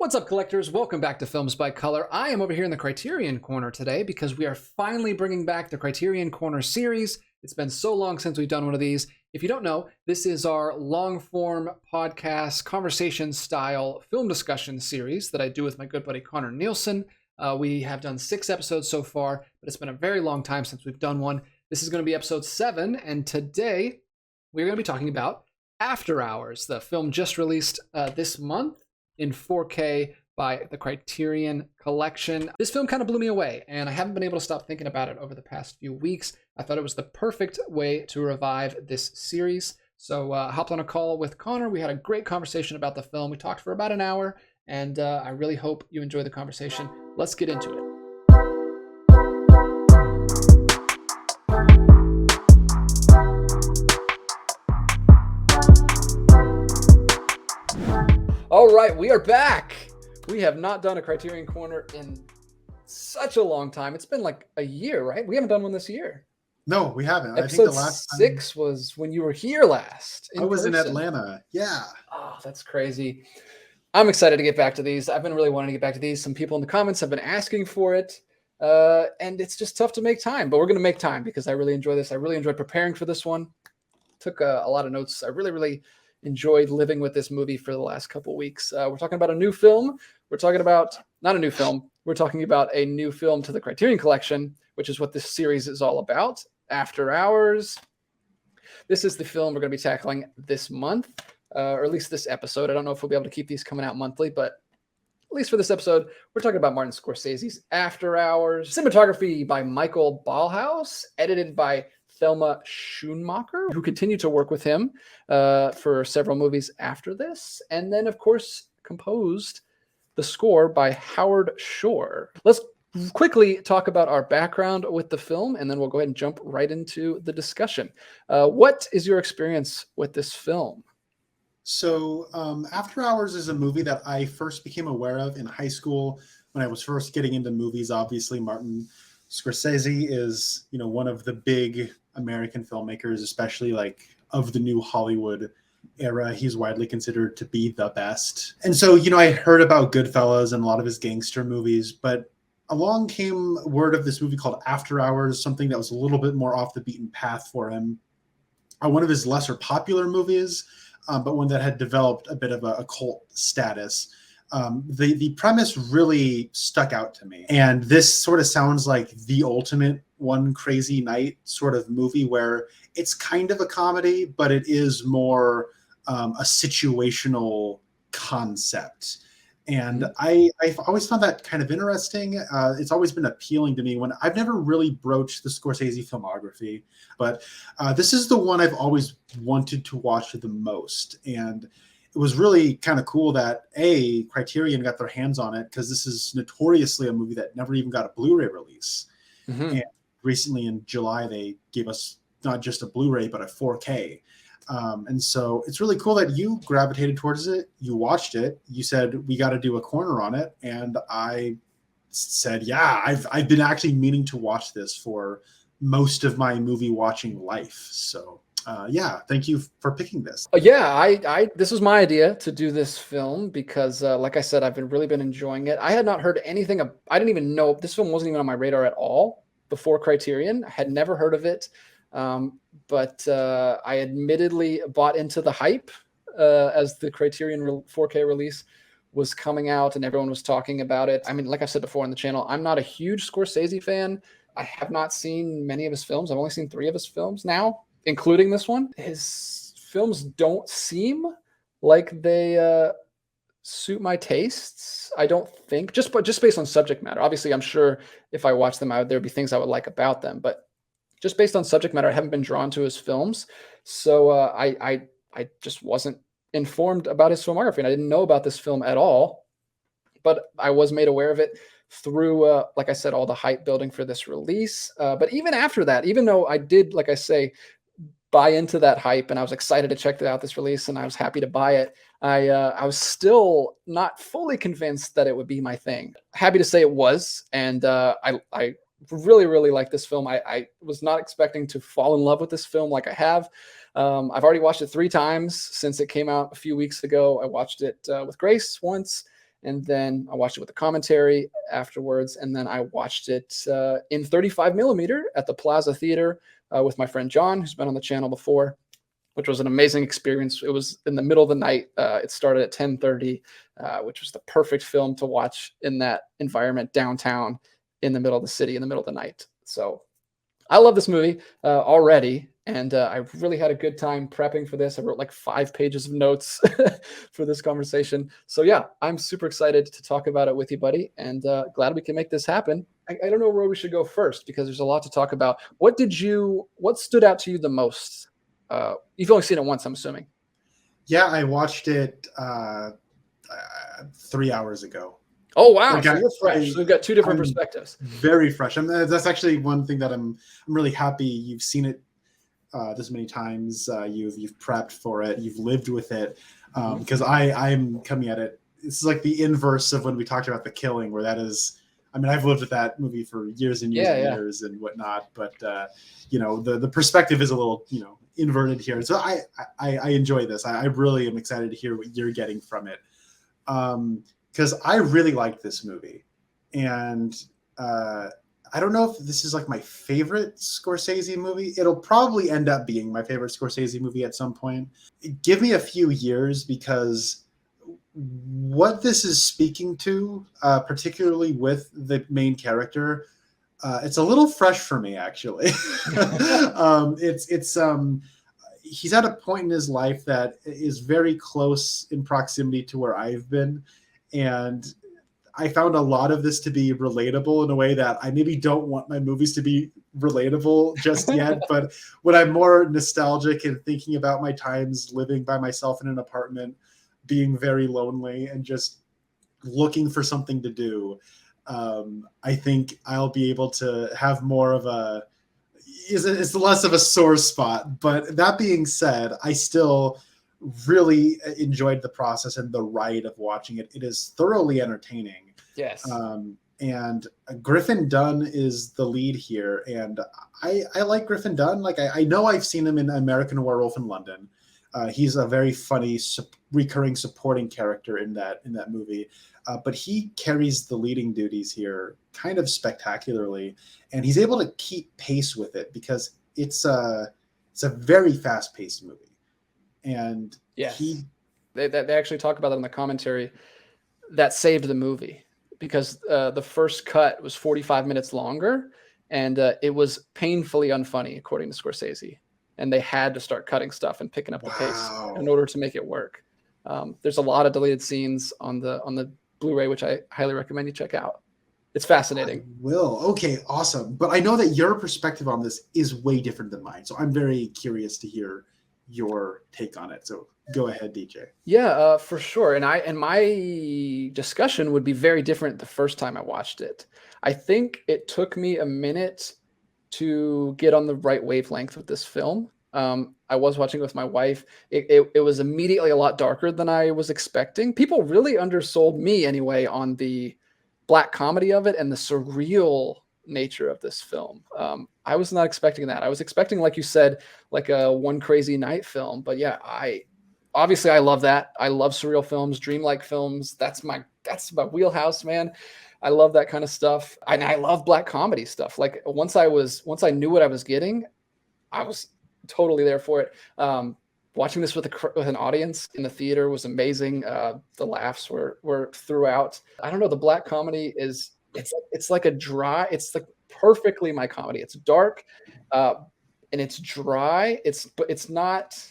What's up, collectors? Welcome back to Films by Color. I am over here in the Criterion Corner today because we are finally bringing back the Criterion Corner series. It's been so long since we've done one of these. If you don't know, this is our long-form podcast, conversation-style film discussion series that I do with my good buddy Connor Nielsen. We have done 6 episodes so far, but it's been a very long time since we've done one. This is going to be episode 7, and today we're going to be talking about After Hours, the film just released this month in 4K by the Criterion Collection. This film kind of blew me away, and I haven't been able to stop thinking about it over the past few weeks. I thought it was the perfect way to revive this series. So I hopped on a call with Connor. We had a great conversation about the film. We talked for about an hour, and I really hope you enjoy the conversation. Let's get into it. All right, we are back. We have not done a Criterion Corner in such a long time. It's been like a year, right? We haven't done one this year. No, we haven't. Episode I think the last 6 was when you were here last. I was in Atlanta. Yeah. Oh, that's crazy. I'm excited to get back to these. I've been really wanting to get back to these. Some people in the comments have been asking for it. And it's just tough to make time, but we're going to make time because I really enjoy this. I really enjoyed preparing for this one. Took a lot of notes. I really enjoyed living with this movie for the last couple weeks. We're talking about a new film. We're talking about, not a new film, we're talking about a new film to the Criterion Collection, which is what this series is all about, After Hours. This is the film we're going to be tackling this month, or at least this episode. I don't know if we'll be able to keep these coming out monthly, but at least for this episode, we're talking about Martin Scorsese's After Hours. Cinematography by Michael Ballhaus, edited by Thelma Schoonmaker, who continued to work with him for several movies after this. And then, of course, composed the score by Howard Shore. Let's quickly talk about our background with the film, and then we'll go ahead and jump right into the discussion. What is your experience with this film? So After Hours is a movie that I first became aware of in high school when I was first getting into movies. Obviously, Martin Scorsese is, one of the big American filmmakers, especially like of the new Hollywood era. He's widely considered to be the best. And so, I heard about Goodfellas and a lot of his gangster movies, but along came word of this movie called After Hours, something that was a little bit more off the beaten path for him. One of his lesser popular movies, but one that had developed a bit of a cult status. The premise really stuck out to me. And this sort of sounds like the ultimate One Crazy Night sort of movie where it's kind of a comedy, but it is more a situational concept. And I've always found that kind of interesting. It's always been appealing to me when I've never really broached the Scorsese filmography, but this is the one I've always wanted to watch the most. And it was really kind of cool that Criterion got their hands on it, because this is notoriously a movie that never even got a Blu-ray release. Mm-hmm. And recently in July, they gave us not just a Blu-ray, but a 4K. And so it's really cool that you gravitated towards it. You watched it. You said, we got to do a corner on it. And I said, yeah, I've been actually meaning to watch this for most of my movie watching life. So thank you for picking this. This was my idea to do this film because, like I said, I've really been enjoying it. I had not heard anything. I didn't even know this film wasn't even on my radar at all before Criterion. I had never heard of it, but I admittedly bought into the hype as the Criterion 4K release was coming out and everyone was talking about it. I mean, like I said before on the channel, I'm not a huge Scorsese fan. I have not seen many of his films. I've only seen 3 of his films now, including this one. His films don't seem like they suit my tastes. I don't think, just based on subject matter. Obviously, I'm sure if I watch them, there'd be things I would like about them. But just based on subject matter, I haven't been drawn to his films. So I just wasn't informed about his filmography, and I didn't know about this film at all. But I was made aware of it through, like I said, all the hype building for this release. But even after that, even though I did, like I say, buy into that hype and I was excited to check out this release and I was happy to buy it, I was still not fully convinced that it would be my thing. Happy to say it was, and I really like this film. I was not expecting to fall in love with this film like I have. I've already watched it 3 times since it came out a few weeks ago. I watched it with Grace once, and then I watched it with the commentary afterwards, and then I watched it in 35 millimeter at the Plaza Theater with my friend John, who's been on the channel before, which was an amazing experience. It was in the middle of the night. It started at 10:30, which was the perfect film to watch in that environment downtown in the middle of the city in the middle of the night. So I love this movie already, and I really had a good time prepping for this. I wrote like 5 pages of notes for this conversation. So yeah, I'm super excited to talk about it with you, buddy, and glad we can make this happen. I don't know where we should go first because there's a lot to talk about. What stood out to you the most? You've only seen it once, I'm assuming. Yeah, I watched it 3 hours ago. Oh wow! Like so you're fresh. So we've got 2 different perspectives. Very fresh, and that's actually one thing that I'm really happy you've seen it this many times. You've prepped for it. You've lived with it, because I'm coming at it. This is like the inverse of when we talked about The Killing, where that is. I mean, I've lived with that movie for years and years and years and whatnot, but the perspective is a little inverted here. So I enjoy this. I really am excited to hear what you're getting from it. Because I really liked this movie, and I don't know if this is like my favorite Scorsese movie. It'll probably end up being my favorite Scorsese movie at some point. Give me a few years, because what this is speaking to, particularly with the main character, it's a little fresh for me, actually. He's at a point in his life that is very close in proximity to where I've been. And I found a lot of this to be relatable in a way that I maybe don't want my movies to be relatable just yet. But when I'm more nostalgic and thinking about my times living by myself in an apartment, being very lonely and just looking for something to do, I think I'll be able to have more of it's less of a sore spot. But that being said, I still really enjoyed the process and the ride of watching it. It is thoroughly entertaining. Yes. And Griffin Dunn is the lead here, and I like Griffin Dunn. Like I know I've seen him in American Werewolf in London. He's a very funny recurring supporting character in that movie, but he carries the leading duties here kind of spectacularly, and he's able to keep pace with it because it's a very fast-paced movie. And yes, they actually talk about that in the commentary. That saved the movie because the first cut was 45 minutes longer, and it was painfully unfunny, according to Scorsese. And they had to start cutting stuff and picking up the pace in order to make it work. There's a lot of deleted scenes on the Blu-ray, which I highly recommend you check out. It's fascinating. I will. Okay, awesome. But I know that your perspective on this is way different than mine, so I'm very curious to hear your take on it. So go ahead, DJ. Yeah, for sure. And my discussion would be very different the first time I watched it. I think it took me a minute to get on the right wavelength with this film. I was watching it with my wife. It was immediately a lot darker than I was expecting. People really undersold me anyway on the black comedy of it and the surreal nature of this film. I was not expecting that. I was expecting, like you said, like a One Crazy Night film. But yeah, I love that. I love surreal films, dreamlike films. That's my wheelhouse, man. I love that kind of stuff. And I love black comedy stuff. Like once I knew what I was getting, I was totally there for it. Watching this with an audience in the theater was amazing. The laughs were throughout. I don't know. The black comedy it's like it's like perfectly my comedy. It's dark, and it's dry. It's not,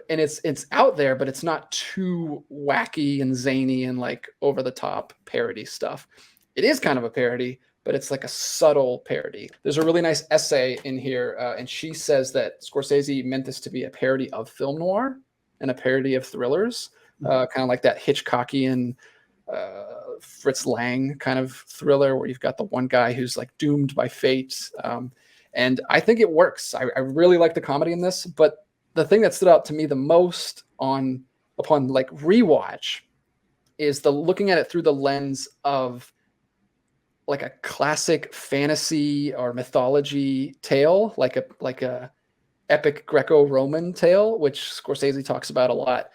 and it's out there, but it's not too wacky and zany and like over the top parody stuff. It is kind of a parody, but it's like a subtle parody. There's a really nice essay in here, and she says that Scorsese meant this to be a parody of film noir and a parody of thrillers, kind of like that Hitchcockian Fritz Lang kind of thriller where you've got the one guy who's like doomed by fate. And I think it works. I really like the comedy in this, but the thing that stood out to me the most upon like rewatch is the looking at it through the lens of like a classic fantasy or mythology tale, like a epic Greco-Roman tale, which Scorsese talks about a lot.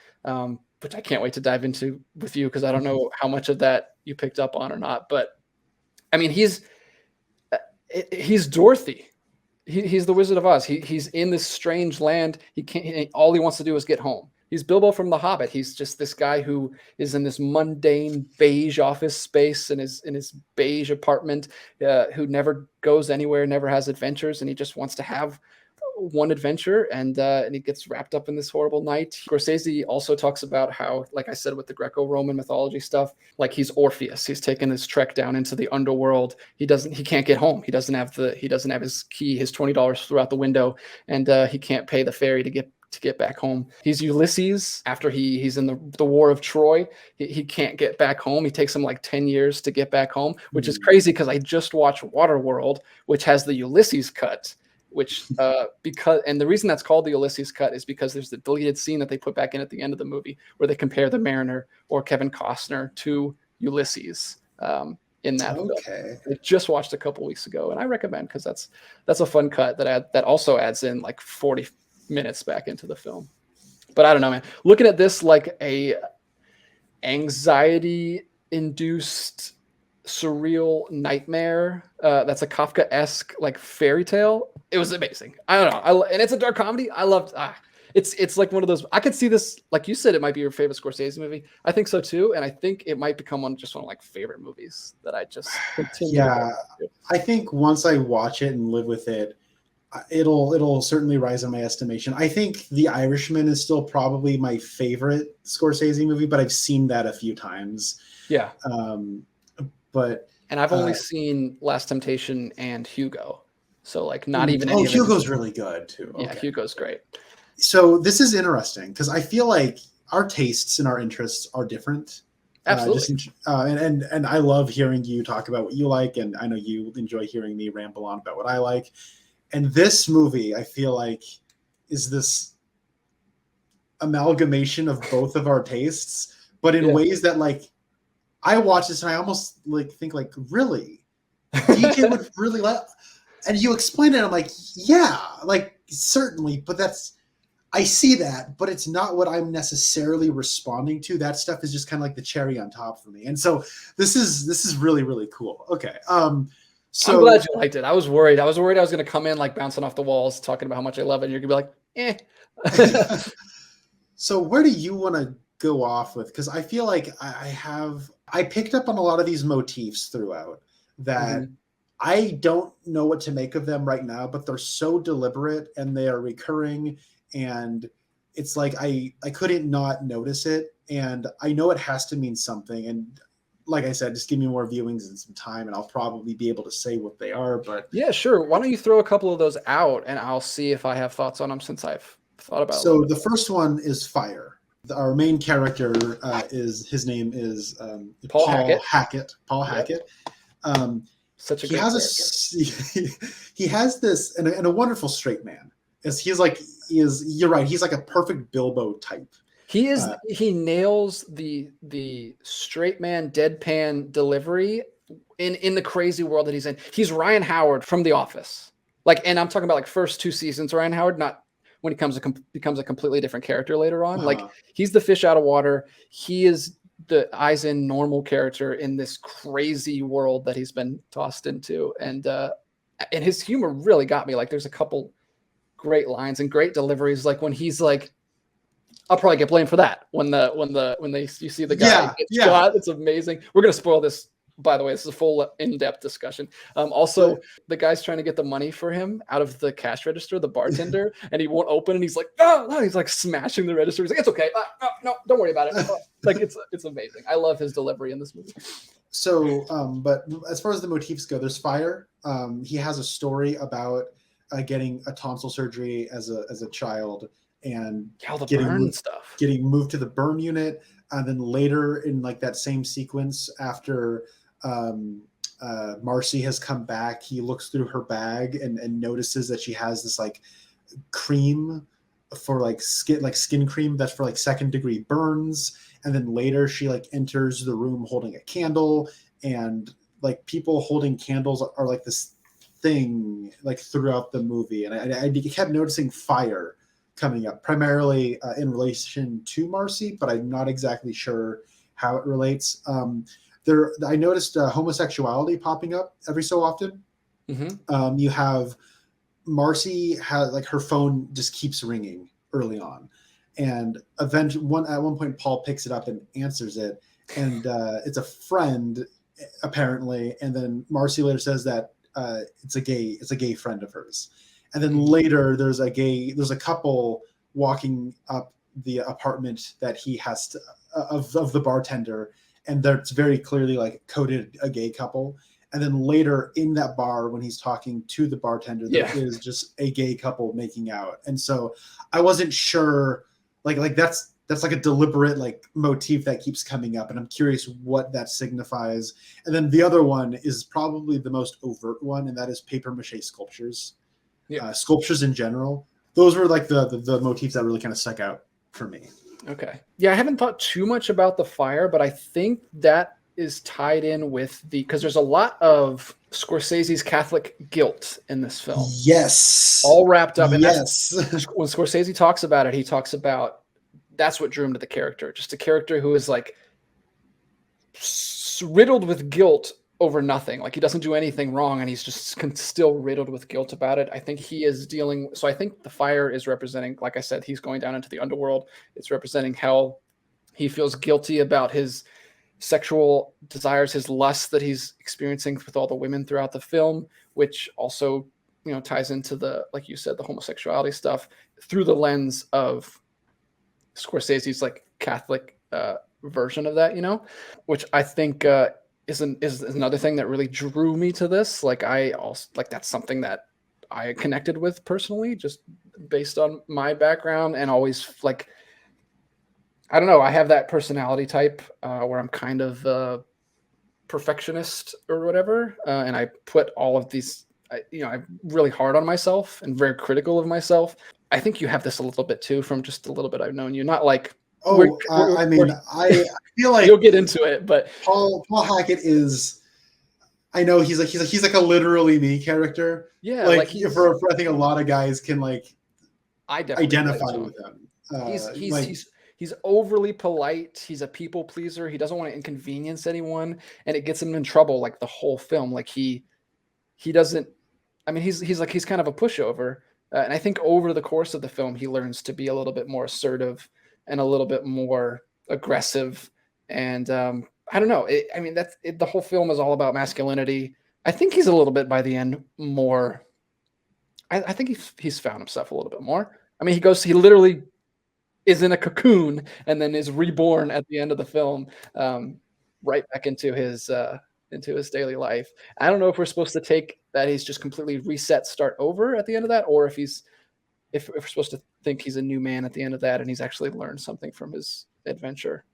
which I can't wait to dive into with you because I don't know how much of that you picked up on or not. But I mean, he's Dorothy. He's the Wizard of Oz. He's in this strange land. He can't. All he wants to do is get home. He's Bilbo from The Hobbit. He's just this guy who is in this mundane beige office space in his beige apartment, who never goes anywhere, never has adventures, and he just wants to have one adventure, and he gets wrapped up in this horrible night. Scorsese also talks about how, like I said, with the Greco-Roman mythology stuff, like he's Orpheus. He's taken this trek down into the underworld. He can't get home. He doesn't have his key, his $20 threw out the window, and he can't pay the ferry to get back home. He's Ulysses after he's in the War of Troy. He can't get back home. He takes him like 10 years to get back home, which is crazy because I just watched Waterworld, which has the Ulysses cut. Which and the reason that's called the Ulysses cut is because there's the deleted scene that they put back in at the end of the movie where they compare the Mariner or Kevin Costner to Ulysses in that film. I just watched a couple weeks ago, and I recommend because that's a fun cut that also adds in like 40 minutes back into the film. But I don't know, man. Looking at this like a anxiety induced surreal nightmare that's a Kafka-esque like fairy tale. It was amazing. I don't know. And it's a dark comedy. I loved it's like one of those. I could see this, like you said, it might be your favorite Scorsese movie. I think so too, and I think it might become one of like favorite movies that I just continue. Yeah, I think once I watch it and live with it, it'll certainly rise in my estimation. I think The Irishman is still probably my favorite Scorsese movie, but I've seen that a few times. Yeah. And I've only seen Last Temptation and Hugo. So like not even Hugo's really good too. Yeah, okay. Hugo's great. So this is interesting because I feel like our tastes and our interests are different. Absolutely. And I love hearing you talk about what you like, and I know you enjoy hearing me ramble on about what I like. And this movie, I feel like, is this amalgamation of both of our tastes, but in ways that like I watch this and I almost like think like, really? DJ would really like, and you explain it, I'm like, yeah, like certainly, but I see that, but it's not what I'm necessarily responding to. That stuff is just kind of like the cherry on top for me. And so this is really, really cool. Okay. So I'm glad you liked it. I was worried. I was going to come in like bouncing off the walls, talking about how much I love it. And you're gonna be like, eh. So where do you want to go off with? Because I feel like I picked up on a lot of these motifs throughout that I don't know what to make of them right now, but they're so deliberate and they are recurring. And it's like I couldn't not notice it. And I know it has to mean something. And like I said, just give me more viewings and some time and I'll probably be able to say what they are. But yeah, sure. Why don't you throw a couple of those out and I'll see if I have thoughts on them since I've thought about it. So the first one is Fire. Our main character his name is Paul Hackett. Paul Hackett. Such a he has this and a wonderful straight man. You're right. He's like a perfect Bilbo type. He is. He nails the straight man deadpan delivery in the crazy world that he's in. He's Ryan Howard from The Office. Like, and I'm talking about like first 2 seasons Ryan Howard, not when he becomes a completely different character later on. Like he's the fish out of water. He is the Eisen normal character in this crazy world that he's been tossed into, and his humor really got me. Like, there's a couple great lines and great deliveries. Like when he's like, I'll probably get blamed for that when you see the guy get shot. It's amazing. We're gonna spoil this, by the way. This is a full in-depth discussion. Also, the guy's trying to get the money for him out of the cash register, the bartender, and he won't open. And he's like, no, he's like smashing the register. He's like, it's okay. No, don't worry about it. Like it's amazing. I love his delivery in this movie. So, but as far as the motifs go, there's Fire. He has a story about getting a tonsil surgery as a child and getting moved to the burn unit. And then later in like that same sequence, after Marcy has come back, he looks through her bag and notices that she has this like cream for like skin cream that's for like 2nd-degree burns. And then later she like enters the room holding a candle, and like people holding candles are like this thing like throughout the movie. And I kept noticing Fire coming up, primarily in relation to Marcy, but I'm not exactly sure how it relates. I noticed homosexuality popping up every so often. Mm-hmm. You have Marcy has like her phone just keeps ringing early on, and eventually at one point Paul picks it up and answers it, and it's a friend apparently, and then Marcy later says that it's a gay friend of hers, and then later there's a couple walking up the apartment that he has to, of the bartender, and that's very clearly like coded a gay couple. And then later in that bar, when he's talking to the bartender, there is just a gay couple making out. And so I wasn't sure, like that's like a deliberate like motif that keeps coming up. And I'm curious what that signifies. And then the other one is probably the most overt one, and that is paper mache sculptures. Sculptures in general. Those were like the motifs that really kind of stuck out for me. Okay. Yeah, I haven't thought too much about the fire, but I think that is tied in with because there's a lot of Scorsese's Catholic guilt in this film. Yes. All wrapped up. And yes. When Scorsese talks about it, he talks about that's what drew him to the character. Just a character who is like riddled with guilt over nothing. Like he doesn't do anything wrong and he's just still riddled with guilt about it. I think he is dealing. So I think the fire is representing, like I said, he's going down into the underworld. It's representing hell. He feels guilty about his sexual desires, his lust that he's experiencing with all the women throughout the film, which also, ties into the, like you said, the homosexuality stuff through the lens of Scorsese's like Catholic version of that, which I think is another thing that really drew me to this. Like I also that's something that I connected with personally, just based on my background, and always like, I don't know, I have that personality type where I'm kind of perfectionist or whatever, and I put all of these, I'm really hard on myself and very critical of myself. I think you have this a little bit too from just a little bit I've known you. Not like, I feel like you'll get into it, but Paul Hackett is. I know he's like a literally me character. Yeah, like for I think a lot of guys can like identify with him. He's overly polite. He's a people pleaser. He doesn't want to inconvenience anyone, and it gets him in trouble like the whole film. Like he doesn't. I mean, he's kind of a pushover, and I think over the course of the film, he learns to be a little bit more assertive and a little bit more aggressive. And I don't know. The whole film is all about masculinity. I think he's a little bit by the end more. I think he's found himself a little bit more. I mean, he literally is in a cocoon and then is reborn at the end of the film, right back into his daily life. I don't know if we're supposed to take that he's just completely reset, start over at the end of that, or if we're supposed to think he's a new man at the end of that and he's actually learned something from his adventure.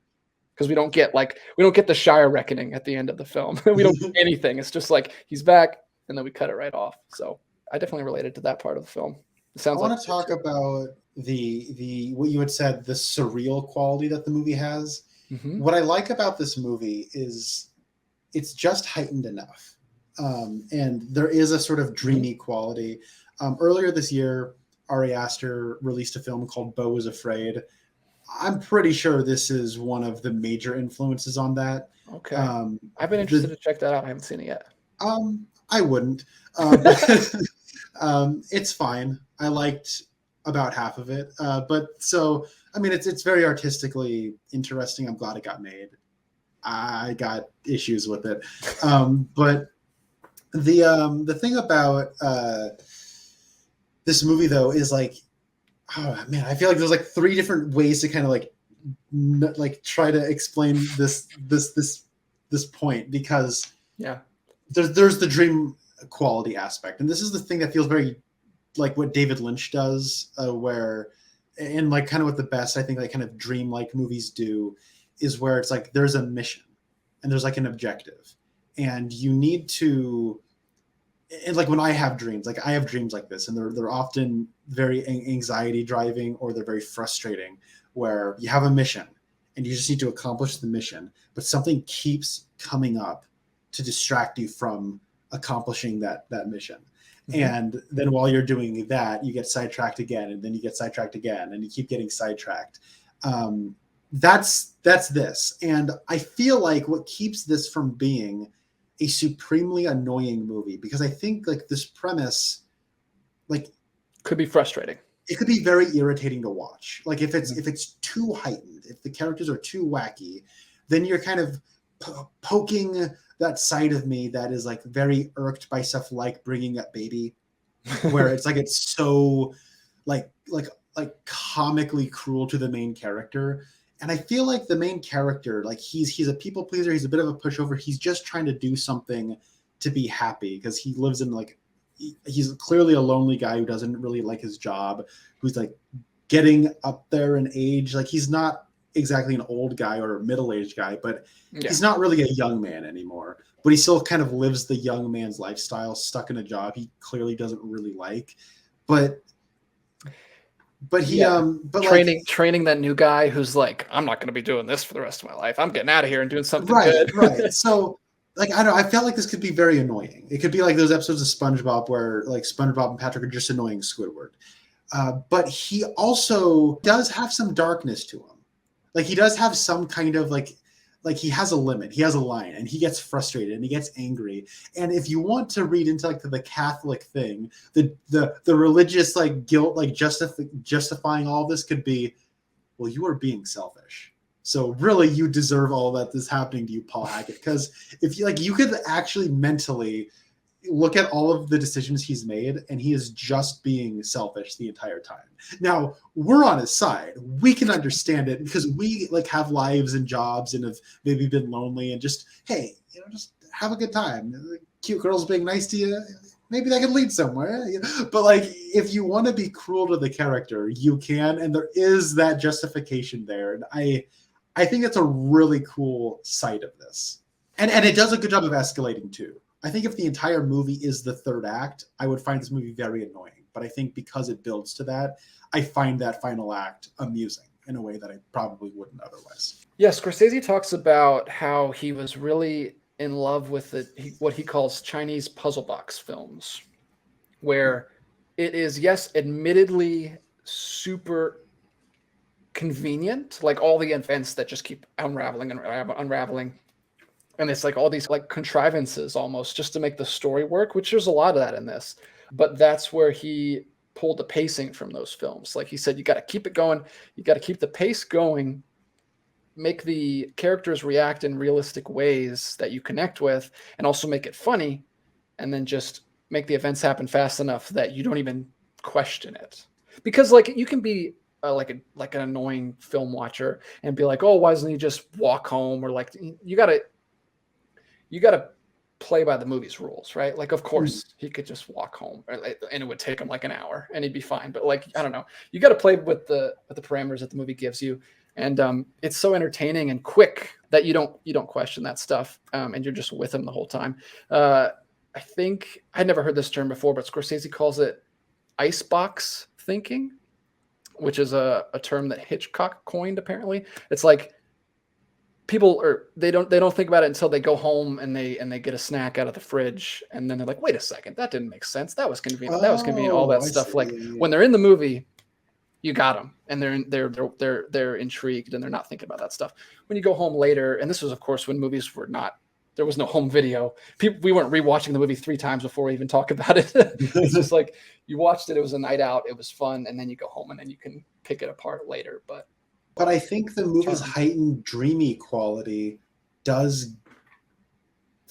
Because we don't get the Shire reckoning at the end of the film. We don't get anything. It's just like he's back and then we cut it right off. So I definitely related to that part of the film. I want to talk about the what you had said, the surreal quality that the movie has. Mm-hmm. What I like about this movie is it's just heightened enough, and there is a sort of dreamy quality. Earlier this year, Ari Aster released a film called Beau is Afraid. I'm pretty sure this is one of the major influences on that. Okay, I've been interested to check that out. I haven't seen it yet. I wouldn't. It's fine. I liked about half of it, but so I mean, it's very artistically interesting. I'm glad it got made. I got issues with it, but the thing about this movie though is like, oh man, I feel like there's like three different ways to kind of like try to explain this point, because there's the dream quality aspect, and this is the thing that feels very like what David Lynch does, where, and like kind of what the best, I think, like kind of dream-like movies do, is where it's like there's a mission and there's like an objective, and you need to, and like when I have dreams like this, and they're often very anxiety driving, or they're very frustrating, where you have a mission and you just need to accomplish the mission, but something keeps coming up to distract you from accomplishing that mission. Mhm. And then while you're doing that, you get sidetracked again, and then you get sidetracked again, and you keep getting sidetracked. That's this. And I feel like what keeps this from being a supremely annoying movie, because I think like this premise, like Could be frustrating. it could be very irritating to watch. Like if Mhm. it's too heightened, if the characters are too wacky, then you're kind of poking that side of me that is like very irked by stuff like Bringing Up Baby, where it's like it's so like comically cruel to the main character. And I feel like the main character, like he's a people pleaser, he's a bit of a pushover, he's just trying to do something to be happy, because he lives in like he's clearly a lonely guy who doesn't really like his job, who's like getting up there in age. Like he's not exactly an old guy or a middle-aged guy, but Yeah. he's not really a young man anymore. But he still kind of lives the young man's lifestyle, stuck in a job he clearly doesn't really like. But he Yeah. but like Training that new guy who's like, I'm not going to be doing this for the rest of my life. I'm getting out of here and doing something right, good. right. So like I don't know, I felt like this could be very annoying. It could be like those episodes of SpongeBob where like SpongeBob and Patrick are just annoying Squidward. But he also does have some darkness to him. Like he does have some kind of like he has a limit, he has a line, and he gets frustrated and he gets angry. And if you want to read into like the Catholic thing, the religious like guilt, like justifying all this could be, well, you are being selfish. So really, you deserve all that is happening to you, Paul Hackett. Because if you like, you could actually mentally look at all of the decisions he's made, and he is just being selfish the entire time. Now we're on his side. We can understand it because we like have lives and jobs and have maybe been lonely and just, hey, just have a good time. Cute girls being nice to you, maybe that could lead somewhere. But like, if you want to be cruel to the character, you can, and there is that justification there. And I think that's a really cool side of this, and it does a good job of escalating too. I think if the entire movie is the third act, I would find this movie very annoying. But I think because it builds to that, I find that final act amusing in a way that I probably wouldn't otherwise. Yeah, Scorsese talks about how he was really in love with what he calls Chinese puzzle box films, where it is, yes, admittedly super convenient, like all the events that just keep unraveling and unraveling. And it's like all these like contrivances almost just to make the story work, which there's a lot of that in this. But that's where he pulled the pacing from those films. Like he said, you got to keep it going. You got to keep the pace going, make the characters react in realistic ways that you connect with, and also make it funny, and then just make the events happen fast enough that you don't even question it. Because like you can be like an annoying film watcher and be like, oh, why doesn't he just walk home? Or like you gotta play by the movie's rules, right? Like, of course, he could just walk home, and it would take him like an hour, and he'd be fine. But like, I don't know, you got to play with the parameters that the movie gives you, and it's so entertaining and quick that you don't question that stuff, and you're just with him the whole time. I think I'd never heard this term before, but Scorsese calls it icebox thinking, which is a term that Hitchcock coined. Apparently, it's like people they don't think about it until they go home and they get a snack out of the fridge, and then they're like, wait a second, that didn't make sense, that was convenient, all that I stuff. see. Like Yeah, yeah. when they're in the movie, you got them, and they're intrigued, and they're not thinking about that stuff. When you go home later, and this was of course when movies were not, there was no home video. We weren't rewatching the movie 3 times before we even talk about it. It's just like you watched it, it was a night out, it was fun, and then you go home and then you can pick it apart later. But I think the movie's heightened dreamy quality does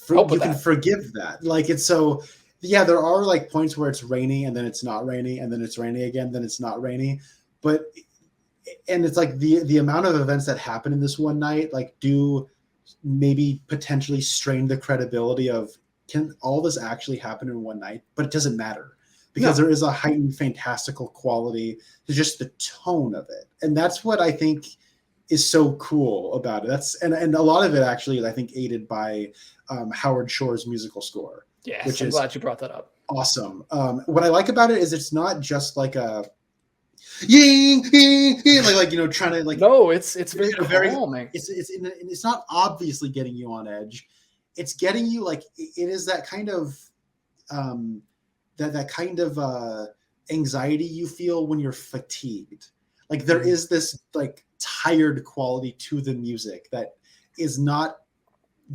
Help with you can that. forgive that. Like it's so, yeah, there are like points where it's rainy and then it's not rainy and then it's rainy again, then it's not rainy. But and it's like the amount of events that happen in this one night like do maybe potentially strain the credibility of, can all this actually happen in one night? But it doesn't matter, because there is a heightened fantastical quality to just the tone of it. And that's what I think is so cool about it. That's and a lot of it actually is, I think, aided by Howard Shore's musical score. Yes, which I'm is glad you brought that up. awesome. What I like about it is it's not just like a like trying to like, no, it's very calming. It's not obviously getting you on edge. It's getting you like, it is that kind of that kind of anxiety you feel when you're fatigued. Like there is this like tired quality to the music that is not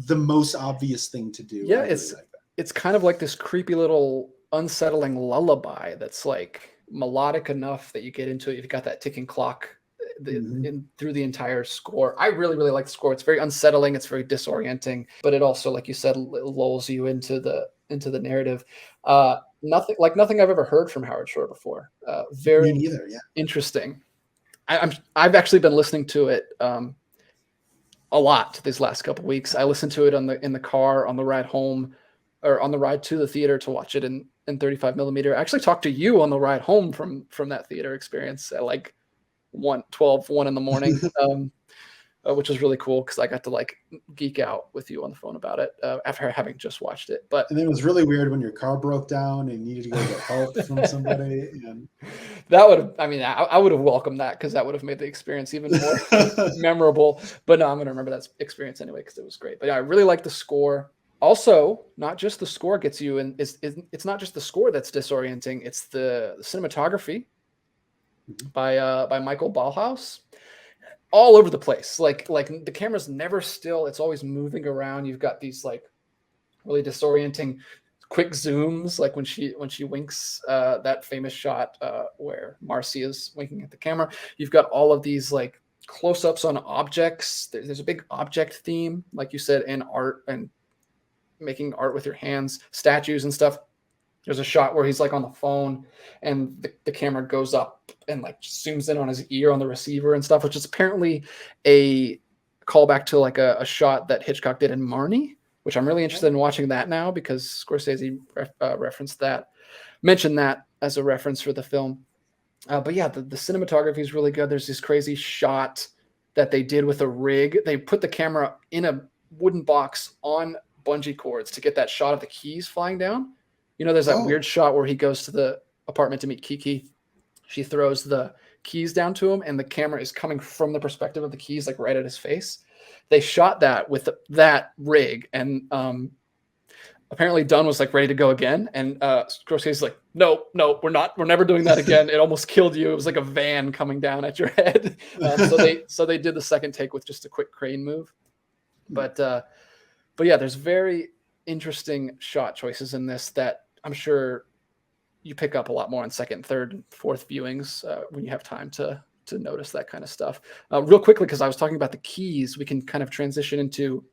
the most obvious thing to do. Yeah, I really like that. it's kind of like this creepy little unsettling lullaby that's like melodic enough that you get into it. You've got that ticking clock through the entire score. I really, really like the score. It's very unsettling. It's very disorienting, but it also, like you said, lulls you into the narrative. Nothing I've ever heard from Howard Shore before. Me Very neither. Yeah. interesting. I've actually been listening to it a lot these last couple weeks. I listened to it in the car on the ride home, or on the ride to the theater to watch it in 35 millimeter. I actually talked to you on the ride home from that theater experience at like 1 in the morning, which was really cool because I got to like geek out with you on the phone about it after having just watched it. But And then it was really weird when your car broke down and you needed to go get help from somebody. And that would have, I mean, I would have welcomed that because that would have made the experience even more memorable. But no, I'm going to remember that experience anyway because it was great. But yeah, I really like the score. Also, not just the score gets you, and it's not just the score that's disorienting. It's the cinematography by Michael Ballhaus, all over the place. Like the camera's never still. It's always moving around. You've got these like really disorienting quick zooms, like when she winks, that famous shot where Marcy is winking at the camera. You've got all of these like close-ups on objects. There's a big object theme, like you said, in art and making art with your hands, statues and stuff. There's a shot where he's like on the phone and the camera goes up and like zooms in on his ear on the receiver and stuff, which is apparently a callback to like a shot that Hitchcock did in Marnie, which I'm really interested in watching that now because Scorsese mentioned that as a reference for the film. But yeah, the cinematography is really good. There's this crazy shot that they did with a rig. They put the camera in a wooden box on bungee cords to get that shot of the keys flying down. You know, there's that weird shot where he goes to the apartment to meet Kiki. She throws the keys down to him and the camera is coming from the perspective of the keys, like right at his face. They shot that with that rig, and apparently Dunn was like ready to go again. And Scorsese's like, no, we're never doing that again. It almost killed you. It was like a van coming down at your head. So they did the second take with just a quick crane move. But yeah, there's very interesting shot choices in this that I'm sure you pick up a lot more on second, third, and fourth viewings when you have time to notice that kind of stuff. Real quickly, because I was talking about the keys, we can kind of transition into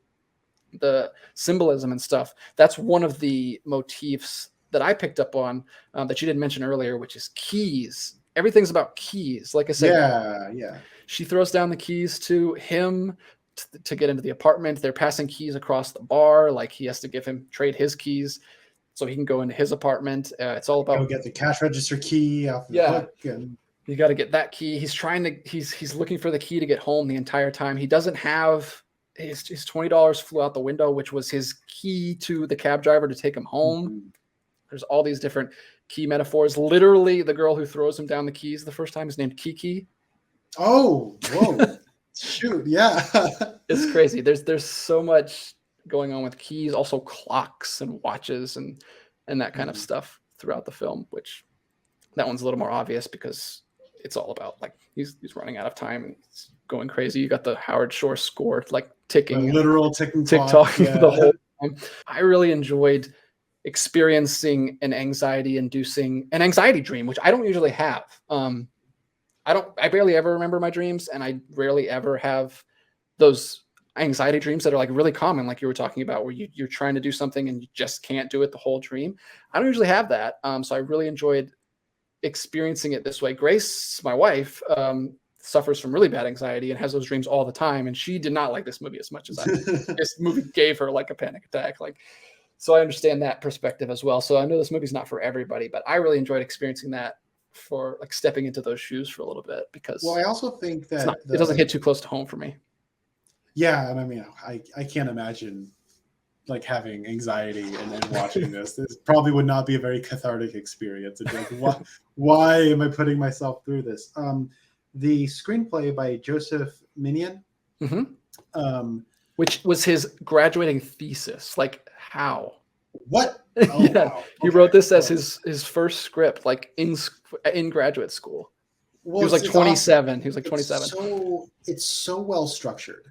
the symbolism and stuff. That's one of the motifs that I picked up on that you didn't mention earlier, which is keys. Everything's about keys. Like I said, she throws down the keys to him to get into the apartment. They're passing keys across the bar. Like he has to trade his keys so he can go into his apartment. It's all about go get the cash register key off the hook, and you got to get that key. He's looking for the key to get home the entire time. He doesn't have his $20 flew out the window, which was his key to the cab driver to take him home. There's all these different key metaphors. Literally, the girl who throws him down the keys the first time is named Kiki. Oh, whoa. Shoot, yeah. It's crazy. There's so much going on with keys, also clocks and watches and that kind of stuff throughout the film, which that one's a little more obvious because it's all about like he's running out of time and it's going crazy. You got the Howard Shore score like ticking, literal ticking clock the whole time. I really enjoyed experiencing an anxiety dream, which I don't usually have. I barely ever remember my dreams, and I rarely ever have those anxiety dreams that are like really common, like you were talking about, where you're trying to do something and you just can't do it the whole dream. I don't usually have that. So I really enjoyed experiencing it this way. Grace, my wife, suffers from really bad anxiety and has those dreams all the time, and she did not like this movie as much as I did. This movie gave her like a panic attack. So I understand that perspective as well. So I know this movie's not for everybody, but I really enjoyed experiencing that, for like stepping into those shoes for a little bit, because I also think that it doesn't hit too close to home for me. Yeah, and I mean, I can't imagine like having anxiety and then watching this. This probably would not be a very cathartic experience. It's like, why am I putting myself through this? The screenplay by Joseph Minion, which was his graduating thesis. Like, how? What? Oh Yeah, wow. he Okay. wrote this as Well, his first script, like in graduate school. He well, was like it's awesome. 27. He was like 27. It's so well structured,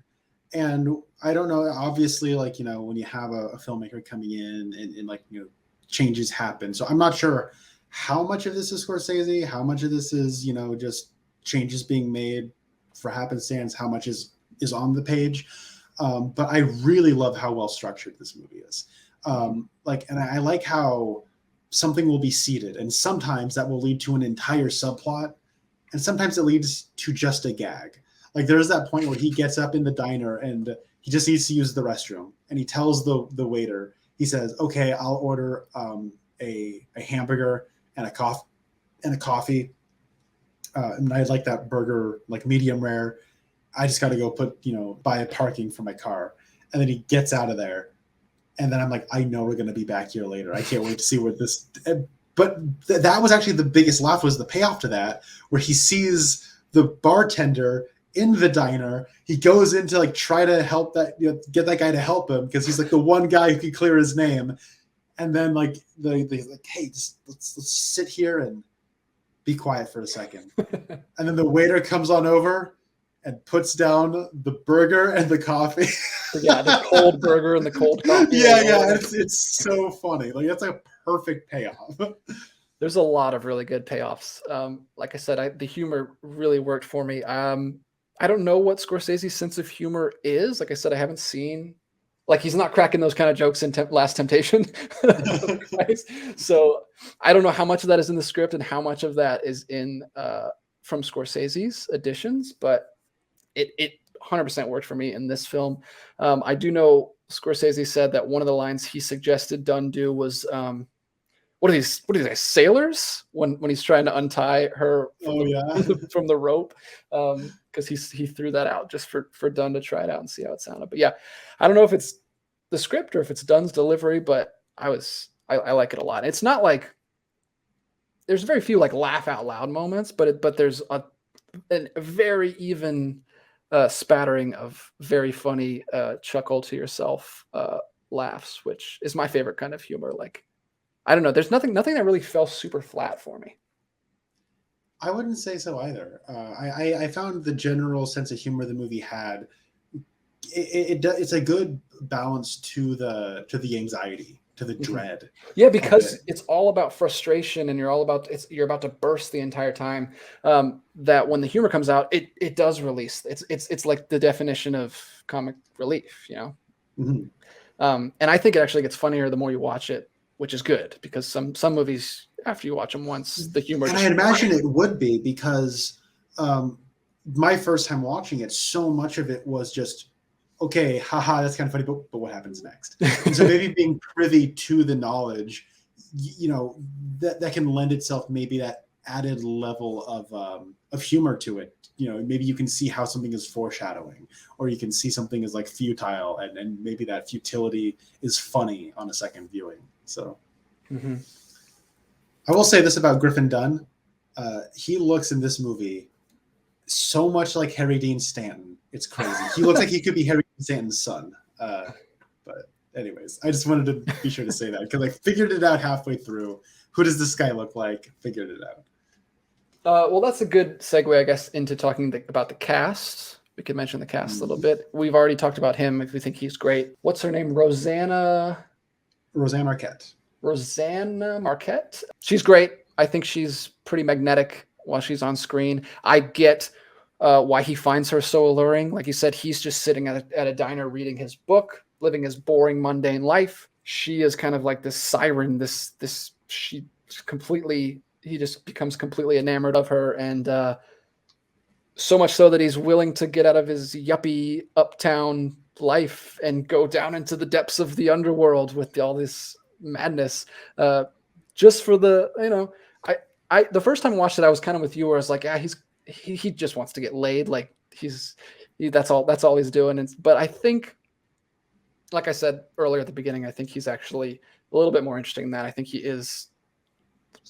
and I don't know. Obviously, like when you have a filmmaker coming in and like changes happen. So I'm not sure how much of this is Scorsese, how much of this is just changes being made for happenstance, how much is on the page. But I really love how well structured this movie is. And I like how something will be seeded, and sometimes that will lead to an entire subplot, and sometimes it leads to just a gag. Like there's that point where he gets up in the diner and he just needs to use the restroom, and he tells the waiter, he says, "Okay, I'll order a hamburger and a coffee, and I'd like that burger like medium rare. I just got to go buy a parking for my car." And then he gets out of there, and then I'm like, I know we're going to be back here later. I can't wait to see what this. But that was actually the biggest laugh, was the payoff to that, where he sees the bartender in the diner. He goes in to like try to help get that guy to help him, because he's like the one guy who can clear his name. And then like they like, hey, just let's sit here and be quiet for a second. And then the waiter comes on over and puts down the burger and the coffee. Yeah, the cold burger and the cold coffee. Yeah. It's so funny. Like that's a perfect payoff. There's a lot of really good payoffs. Like I said, the humor really worked for me. I don't know what Scorsese's sense of humor is. Like I said, I haven't seen. Like he's not cracking those kind of jokes in Last Temptation. So I don't know how much of that is in the script and how much of that is in from Scorsese's additions, but it 100% worked for me in this film. I do know Scorsese said that one of the lines he suggested Dunn do was, what are these guys, sailors? When he's trying to untie her from the rope, because he threw that out just for Dunn to try it out and see how it sounded. But yeah, I don't know if it's the script or if it's Dunn's delivery, but I like it a lot. It's not like there's very few like laugh out loud moments, but there's a very even spattering of very funny chuckle to yourself laughs, which is my favorite kind of humor. Like, I don't know, there's nothing that really fell super flat for me. I wouldn't say so either. I found the general sense of humor the movie had. It's a good balance to the anxiety, to the dread. Yeah, because it's all about frustration, and you're about to burst the entire time. That when the humor comes out, it does release. It's like the definition of comic relief, Mm-hmm. And I think it actually gets funnier the more you watch it, which is good, because some movies, after you watch them once, the humor. And I imagine it would be, because my first time watching it, so much of it was just, okay, haha, that's kind of funny, but what happens next? And so maybe being privy to the knowledge, that can lend itself maybe that added level of humor to it. Maybe you can see how something is foreshadowing, or you can see something is like futile, and maybe that futility is funny on a second viewing. So I will say this about Griffin Dunn. He looks in this movie so much like Harry Dean Stanton. It's crazy. He looks like he could be Harry Dean Stanton's son. But anyways, I just wanted to be sure to say that, because I figured it out halfway through. Who does this guy look like? Figured it out. Well, that's a good segue, I guess, into talking about the cast. We could mention the cast a little bit. We've already talked about him, if we think he's great. What's her name? Rosanna Arquette. Rosanna Marquette. She's great. I think she's pretty magnetic while she's on screen. I get why he finds her so alluring. Like you said, he's just sitting at a diner reading his book, living his boring, mundane life. She is kind of like this siren. He just becomes completely enamored of her, and so much so that he's willing to get out of his yuppie uptown life and go down into the depths of the underworld with all this madness, just for the I the first time I watched it, I was kind of with you, where I was like, yeah, he just wants to get laid. Like that's all he's doing. But I think, like I said earlier at the beginning, I think he's actually a little bit more interesting than that. I think he is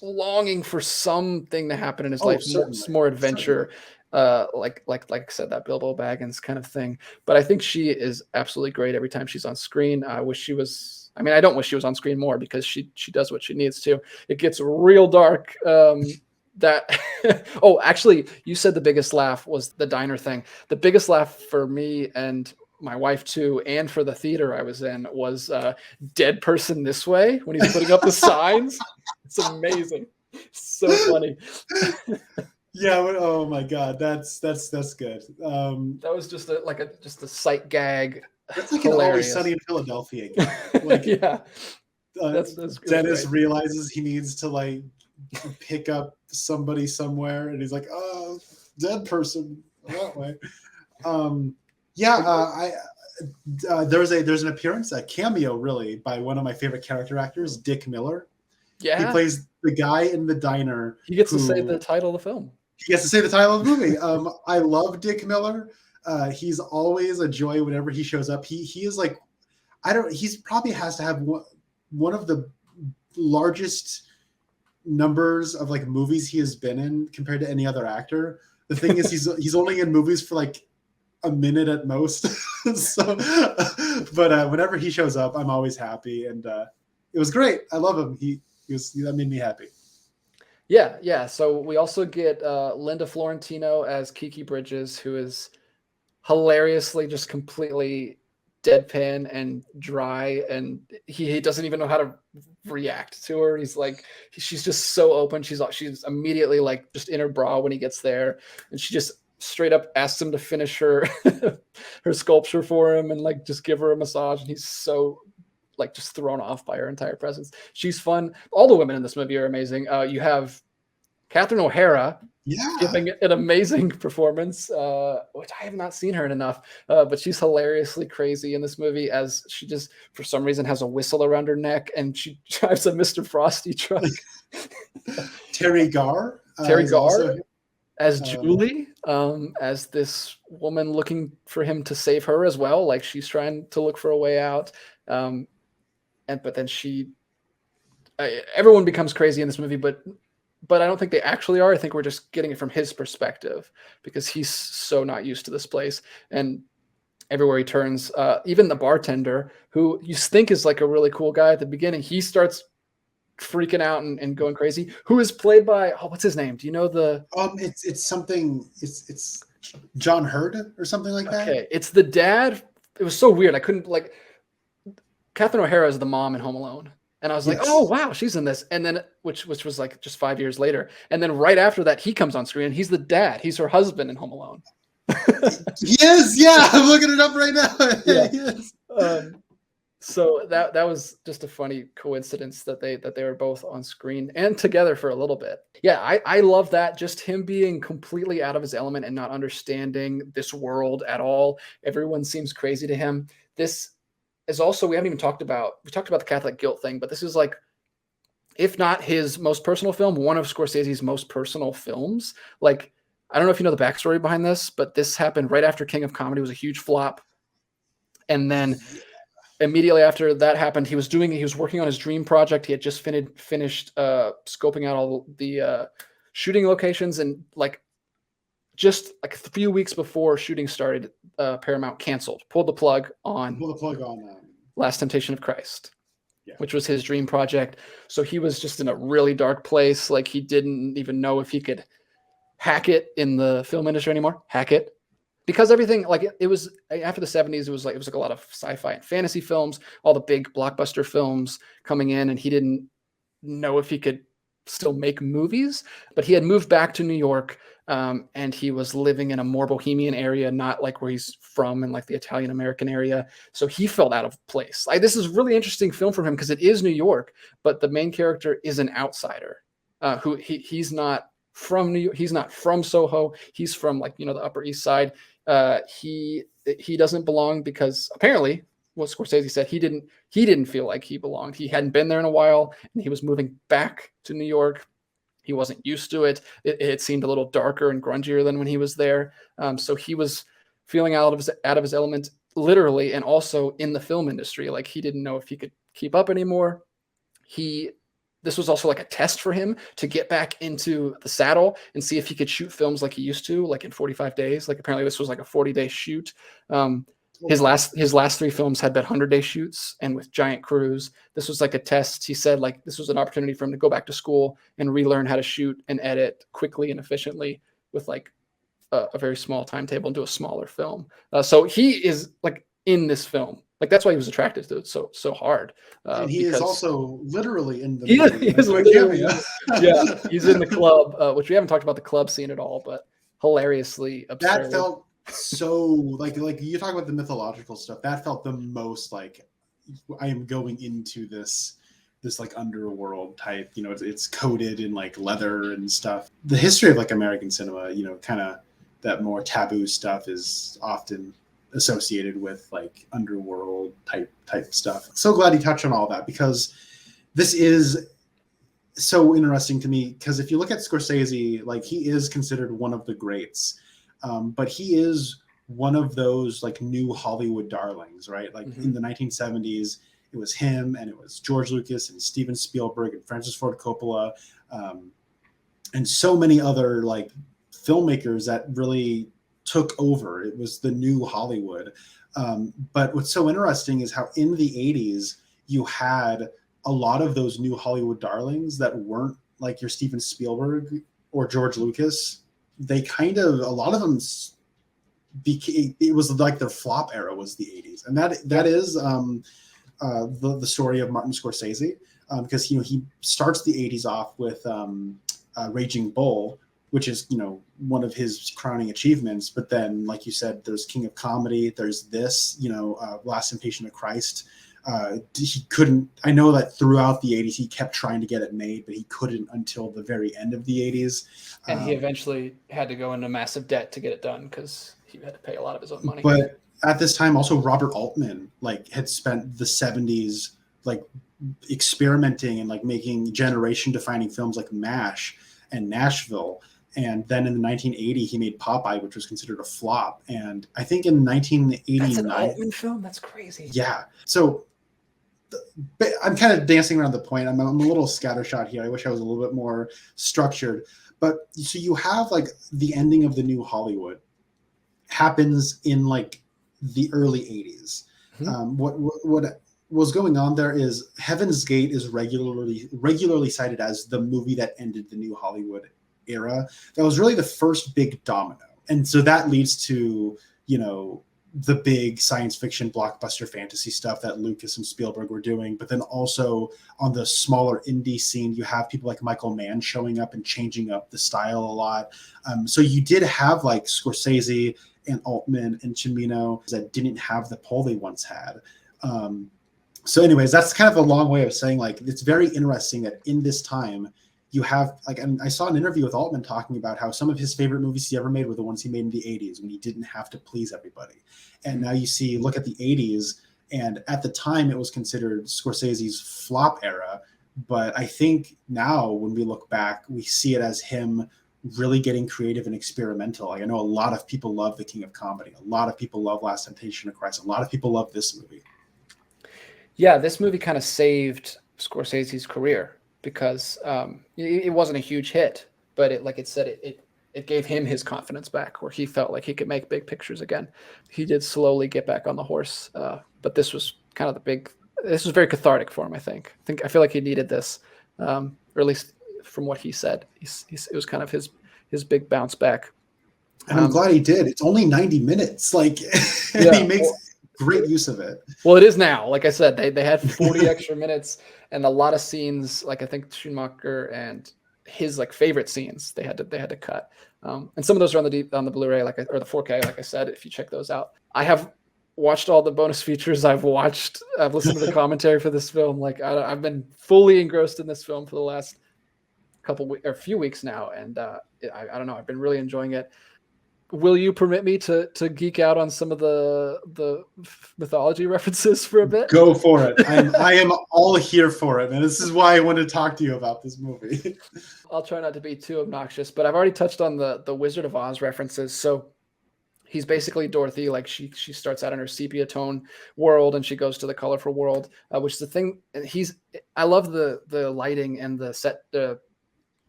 longing for something to happen in his Oh, life, certainly, more certainly. adventure, like I said, that Bilbo Baggins kind of thing. But I think she is absolutely great every time she's on screen. I wish she was. I mean, I don't wish she was on screen more because she does what she needs to. It gets real dark. That oh, actually, you said the biggest laugh was the diner thing. The biggest laugh for me and my wife too, and for the theater I was in was "Dead Person This Way" when he's putting up the signs. It's amazing. So funny. Yeah. Oh my God, that's good. That was just just a sight gag. That's like an Always Sunny Hilarious. in Philadelphia gag. Like Yeah, uh, it was Dennis great. realizes he needs to like pick up somebody somewhere, and he's like, "Oh, dead person that way." Um, yeah, there's an appearance, a cameo, really, by one of my favorite character actors, Dick Miller. He Yeah, plays the guy in the diner he gets to say the who title of the film. he gets to say the title of the movie. I love Dick Miller. He's always a joy whenever he shows up. He is like, I don't. He's probably has to have one of the largest numbers of like movies he has been in compared to any other actor. The thing is, he's only in movies for like a minute at most. So, but whenever he shows up, I'm always happy, and it was great. I love him. That made me happy. Yeah, yeah. So we also get Linda Florentino as Kiki Bridges, who is hilariously just completely deadpan and dry, and he doesn't even know how to react to her. He's like, she's just so open. She's immediately like just in her bra when he gets there, and she just straight up asks him to finish her her sculpture for him and like just give her a massage, and he's so like just thrown off by her entire presence. She's fun. All the women in this movie are amazing. You have Catherine O'Hara Yeah. giving an amazing performance, which I have not seen her in enough. But she's hilariously crazy in this movie, as she just for some reason has a whistle around her neck and she drives a Mr. Frosty truck. Terry Garr Terry is Garr also as um, Julie, as this woman looking for him to save her as well. Like she's trying to look for a way out, and but then everyone becomes crazy in this movie, but I don't think they actually are. I think we're just getting it from his perspective because he's so not used to this place. And everywhere he turns, even the bartender, who you think is like a really cool guy at the beginning, he starts freaking out and going crazy. Who is played by, oh, what's his name? Do you know the? it's something it's John Hurd or something like that. Okay, it's the dad. It was so weird. I couldn't like. Catherine O'Hara is the mom in Home Alone. And I was like, oh Yes. wow, she's in this. And then which was like just 5 years later. And then right after that, he comes on screen and he's the dad. He's her husband in Home Alone. Yes, yeah, I'm looking it up right now. Yeah. Yes. So that was just a funny coincidence that they were both on screen and together for a little bit. Yeah, I love that. Just him being completely out of his element and not understanding this world at all. Everyone seems crazy to him. This is also, we talked about the Catholic guilt thing, but this is like, if not his most personal film, one of Scorsese's most personal films. Like, I don't know if you know the backstory behind this, but this happened right after King of Comedy was a huge flop. And then immediately after that happened, he was working on his dream project. He had just finished scoping out all the shooting locations, and like just like a few weeks before shooting started, Paramount pulled the plug on Pull the plug on that. Last Temptation of Christ, Yeah. which was his dream project. So he was just in a really dark place. Like he didn't even know if he could hack it in the film industry anymore. Hack it. Because everything, like it was after the 70s, it was like a lot of sci-fi and fantasy films, all the big blockbuster films coming in, and he didn't know if he could still make movies. But he had moved back to New York, and he was living in a more bohemian area, not like where he's from in like the Italian American area. So he felt out of place. Like this is a really interesting film for him because it is New York, but the main character is an outsider, who he's not from New York. He's not from Soho. He's from like, the Upper East Side. He doesn't belong because apparently what Scorsese said, he didn't feel like he belonged. He hadn't been there in a while, and he was moving back to New York. He wasn't used to it. It seemed a little darker and grungier than when he was there. So he was feeling out of his element, literally, and also in the film industry. Like he didn't know if he could keep up anymore. This this was also like a test for him to get back into the saddle and see if he could shoot films like he used to, like in 45 days. Like apparently this was like a 40-day shoot. His last 3 films had been 100-day shoots and with giant crews. This was like a test. He said like this was an opportunity for him to go back to school and relearn how to shoot and edit quickly and efficiently with like a very small timetable and do a smaller film. So he is like in this film. Like that's why he was attracted to it so hard. And he is also literally in the movie. He is literally, yeah, he's in the club, which we haven't talked about the club scene at all, but hilariously absurd. That felt so like you talk about the mythological stuff. That felt the most like I am going into this like underworld type. You know, it's coated in like leather and stuff. The history of like American cinema, you know, kind of that more taboo stuff is often associated with like underworld type stuff. So glad he touched on all that, because this is so interesting to me, because if you look at Scorsese, like he is considered one of the greats, but he is one of those like new Hollywood darlings, right? Like in the 1970s, it was him and it was George Lucas and Steven Spielberg and Francis Ford Coppola, and so many other like filmmakers that really took over. It was the new Hollywood. But what's so interesting is how in the 80s, you had a lot of those new Hollywood darlings that weren't like your Steven Spielberg or George Lucas. They kind of, a lot of them became, it was like their flop era was the 80s. And that is the story of Martin Scorsese, because, you know, he starts the 80s off with Raging Bull, which is, you know, one of his crowning achievements. But then, like you said, there's King of Comedy, there's this, you know, Last Temptation of Christ. He couldn't, I know that throughout the 80s, he kept trying to get it made, but he couldn't until the very end of the 80s. And he eventually had to go into massive debt to get it done because he had to pay a lot of his own money. But at this time, also Robert Altman, like, had spent the 70s, like, experimenting and like making generation defining films like MASH and Nashville. And then in the 1980, he made Popeye, which was considered a flop. And I think in 1989, that's an Altman film. That's crazy. Yeah. So I'm kind of dancing around the point. I'm a little scattershot here. I wish I was a little bit more structured. But so you have like the ending of the new Hollywood happens in like the early 80s. What was going on there is Heaven's Gate is regularly cited as the movie that ended the new Hollywood era. That was really the first big domino. And so that leads to, you know, the big science fiction blockbuster fantasy stuff that Lucas and Spielberg were doing. But then also on the smaller indie scene, you have people like Michael Mann showing up and changing up the style a lot. So you did have like Scorsese and Altman and Cimino that didn't have the pull they once had. So anyways, that's kind of a long way of saying like, it's very interesting that in this time you have like, and I saw an interview with Altman talking about how some of his favorite movies he ever made were the ones he made in the 80s when he didn't have to please everybody. And now you see, look at the 80s, and at the time it was considered Scorsese's flop era. But I think now when we look back, we see it as him really getting creative and experimental. Like I know a lot of people love The King of Comedy. A lot of people love Last Temptation of Christ. A lot of people love this movie. Yeah, this movie kind of saved Scorsese's career because it wasn't a huge hit, but it gave him his confidence back, where he felt like he could make big pictures again. He did slowly get back on the horse, but this was kind of this was very cathartic for him. I feel like he needed this, or at least from what he said, it was kind of his big bounce back. And I'm glad he did. It's only 90 minutes, like, and he makes great use of it. Well, it is now. Like I said, they had 40 extra minutes and a lot of scenes. Like I think Schumacher and his like favorite scenes they had to cut. And some of those are on the Blu-ray, or the 4K. Like I said, if you check those out, I have watched all the bonus features. I've listened to the commentary for this film. Like I've been fully engrossed in this film for the last few weeks now, and I don't know. I've been really enjoying it. Will you permit me to geek out on some of the mythology references for a bit? Go for it. I am all here for it, and this is why I want to talk to you about this movie. I'll try not to be too obnoxious, but I've already touched on the Wizard of Oz references. So he's basically Dorothy. Like she starts out in her sepia tone world and she goes to the colorful world, which is the thing. I love the lighting and the set,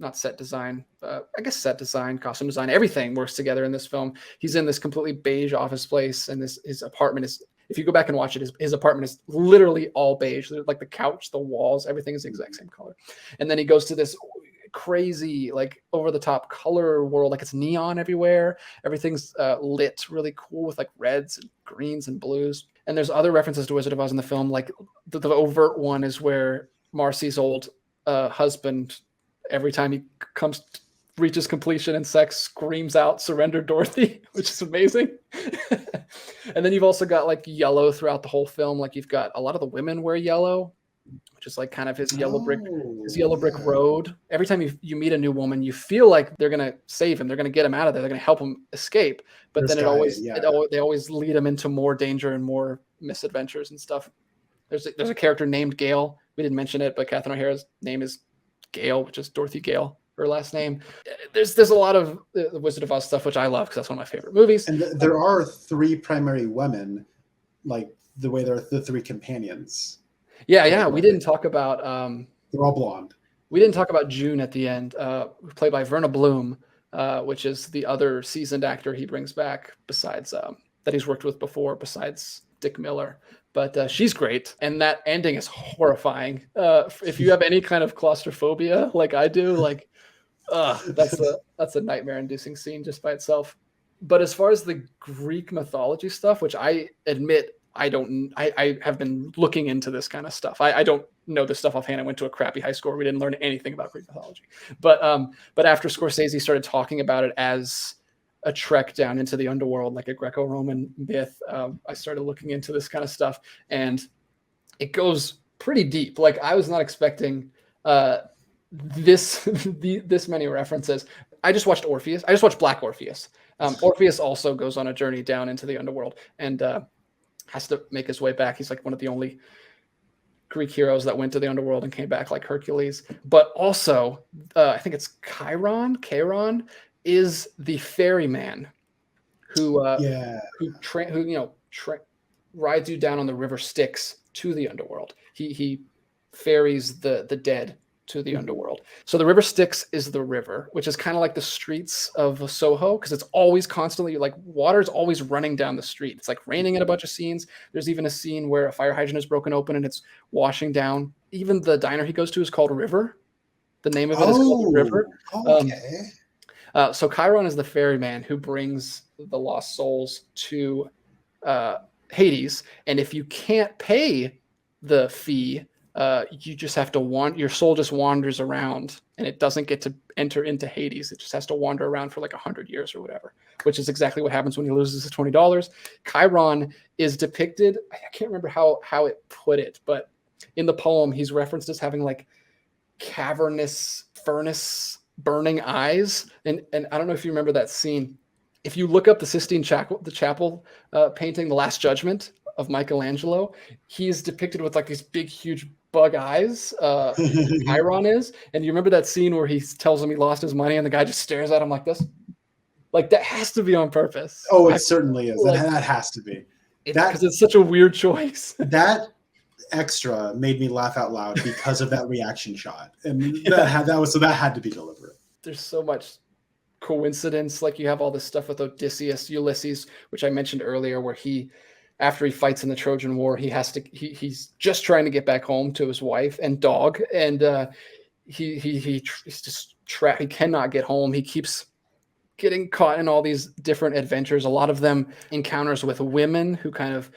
not set design, I guess set design, costume design, everything works together in this film. He's in this completely beige office place, and his apartment is, if you go back and watch it, his apartment is literally all beige. Like the couch, the walls, everything is the exact same color. And then he goes to this crazy, like over the top color world, like it's neon everywhere. Everything's lit really cool with like reds and greens and blues. And there's other references to Wizard of Oz in the film. Like the overt one is where Marcy's old husband, every time he reaches completion in sex, screams out, "Surrender, Dorothy," which is amazing. And then you've also got like yellow throughout the whole film. Like you've got a lot of the women wear yellow, which is like kind of his yellow brick road. Every time you meet a new woman, you feel like they're going to save him. They're going to get him out of there. They're going to help him escape. But then they always lead him into more danger and more misadventures and stuff. There's a character named Gail. We didn't mention it, but Catherine O'Hara's name is Gail, which is Dorothy Gale, her last name. There's a lot of the Wizard of Oz stuff, which I love because that's one of my favorite movies. And there are 3 primary women, like the way there are the 3 companions. Yeah. We didn't talk about. They're all blonde. We didn't talk about June at the end, played by Verna Bloom, which is the other seasoned actor he brings back besides that he's worked with before, besides Dick Miller. But she's great, and that ending is horrifying. If you have any kind of claustrophobia, like I do, like that's a nightmare-inducing scene just by itself. But as far as the Greek mythology stuff, which I admit I have been looking into this kind of stuff. I don't know this stuff offhand. I went to a crappy high school where we didn't learn anything about Greek mythology. But after Scorsese started talking about it as a trek down into the underworld, like a Greco-Roman myth, I started looking into this kind of stuff, and it goes pretty deep. Like I was not expecting this many references. I just watched Orpheus. I just watched Black Orpheus. Orpheus also goes on a journey down into the underworld and has to make his way back. He's like one of the only Greek heroes that went to the underworld and came back like Hercules. But also, I think it's Chiron is the ferryman who rides you down on the river Styx to the underworld. He ferries the dead to the underworld. So the river Styx is the river, which is kind of like the streets of Soho, because it's always constantly, like, water's always running down the street. It's like raining in a bunch of scenes. There's even a scene where a fire hydrant is broken open and it's washing down. Even the diner he goes to is called River. The name of it is called River. Okay. So Chiron is the ferryman who brings the lost souls to Hades. And if you can't pay the fee, you just have to your soul just wanders around, and it doesn't get to enter into Hades. It just has to wander around for like 100 years or whatever, which is exactly what happens when he loses his $20. Chiron is depicted, I can't remember how it put it, but in the poem, he's referenced as having like cavernous furnace burning eyes. And I don't know if you remember that scene. If you look up the Sistine Chapel painting, The Last Judgment of Michelangelo, he's depicted with like these big, huge bug eyes. Chiron is. And you remember that scene where he tells him he lost his money and the guy just stares at him like this? Like, that has to be on purpose. Oh, it certainly is. Like, that has to be. Because it's such a weird choice. That extra made me laugh out loud because of that reaction shot. And that had to be deliberate. There's so much coincidence. Like, you have all this stuff with Ulysses, which I mentioned earlier, where after he fights in the Trojan War, he's just trying to get back home to his wife and dog, and he cannot get home. He keeps getting caught in all these different adventures, a lot of them encounters with women who kind of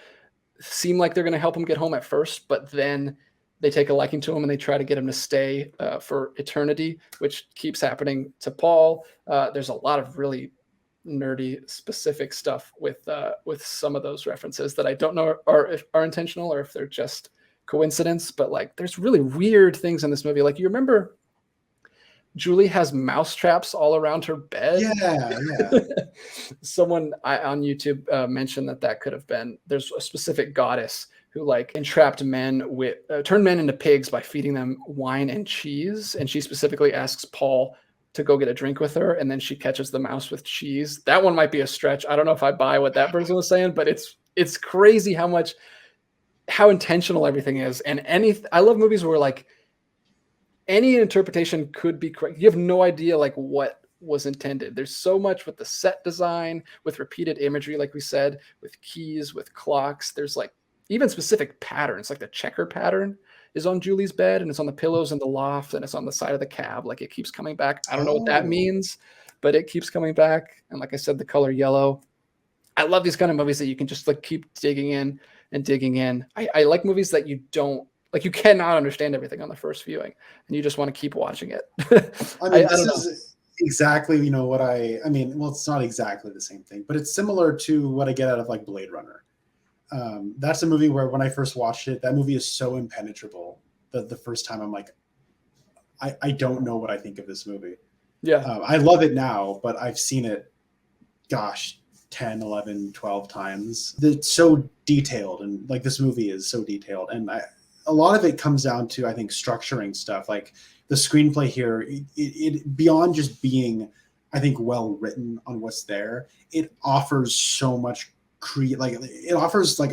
seem like they're going to help him get home at first, but then they take a liking to him and they try to get him to stay for eternity, which keeps happening to Paul. There's a lot of really nerdy specific stuff with some of those references that I don't know are intentional or if they're just coincidence, but like there's really weird things in this movie. Like, you remember Julie has mouse traps all around her bed? Yeah. Someone on YouTube mentioned that could have been, there's a specific goddess who like entrapped men turned men into pigs by feeding them wine and cheese. And she specifically asks Paul to go get a drink with her, and then she catches the mouse with cheese. That one might be a stretch. I don't know if I buy what that person was saying, but it's crazy how intentional everything is. And I love movies where like any interpretation could be correct. You have no idea like what was intended. There's so much with the set design, with repeated imagery, like we said, with keys, with clocks. There's like even specific patterns, like the checker pattern is on Julie's bed, and it's on the pillows in the loft, and it's on the side of the cab. Like it keeps coming back. I don't know what that means, but it keeps coming back. And like I said, the color yellow. I love these kind of movies that you can just like keep digging in and digging in. I like movies that you don't like. You cannot understand everything on the first viewing, and you just want to keep watching it. I mean, this is exactly what I mean. Well, it's not exactly the same thing, but it's similar to what I get out of like Blade Runner. That's a movie where when I first watched it, that movie is so impenetrable that the first time I'm like, I don't know what I think of this movie. Yeah. I love it now, but I've seen it, gosh, 10, 11, 12 times. It's so detailed, and like this movie is so detailed. And a lot of it comes down to, I think, structuring stuff. Like the screenplay here, it beyond just being, I think, well written on what's there, it offers so much it offers like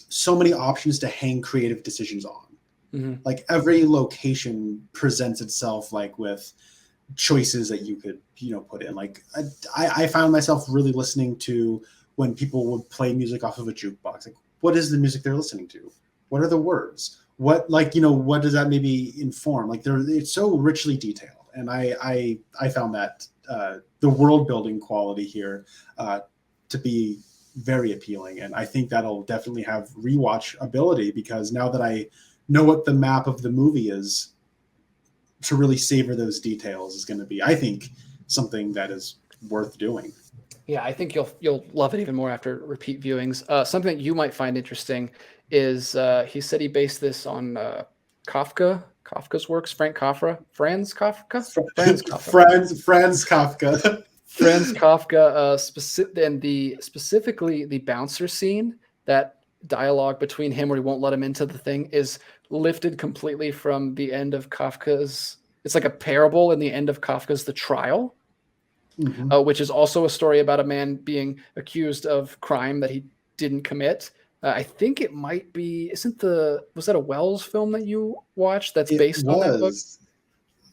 so many options to hang creative decisions on. Mm-hmm. Like every location presents itself like with choices that you could put in. Like I found myself really listening to when people would play music off of a jukebox. Like, what is the music they're listening to? What are the words? What what does that maybe inform? Like it's so richly detailed, and I found that the world building quality here to be very appealing. And I think that'll definitely have rewatch ability, because now that I know what the map of the movie is, to really savor those details is going to be, I think, something that is worth doing. Yeah, I think you'll love it even more after repeat viewings. Something that you might find interesting is he said he based this on Kafka's works. Franz Kafka. Franz Kafka. Specifically the bouncer scene, that dialogue between him where he won't let him into the thing, is lifted completely from the end of Kafka's. It's like a parable in the end of Kafka's The Trial, which is also a story about a man being accused of crime that he didn't commit. I think it might be. Was that a Wells film that you watched that's based on that book?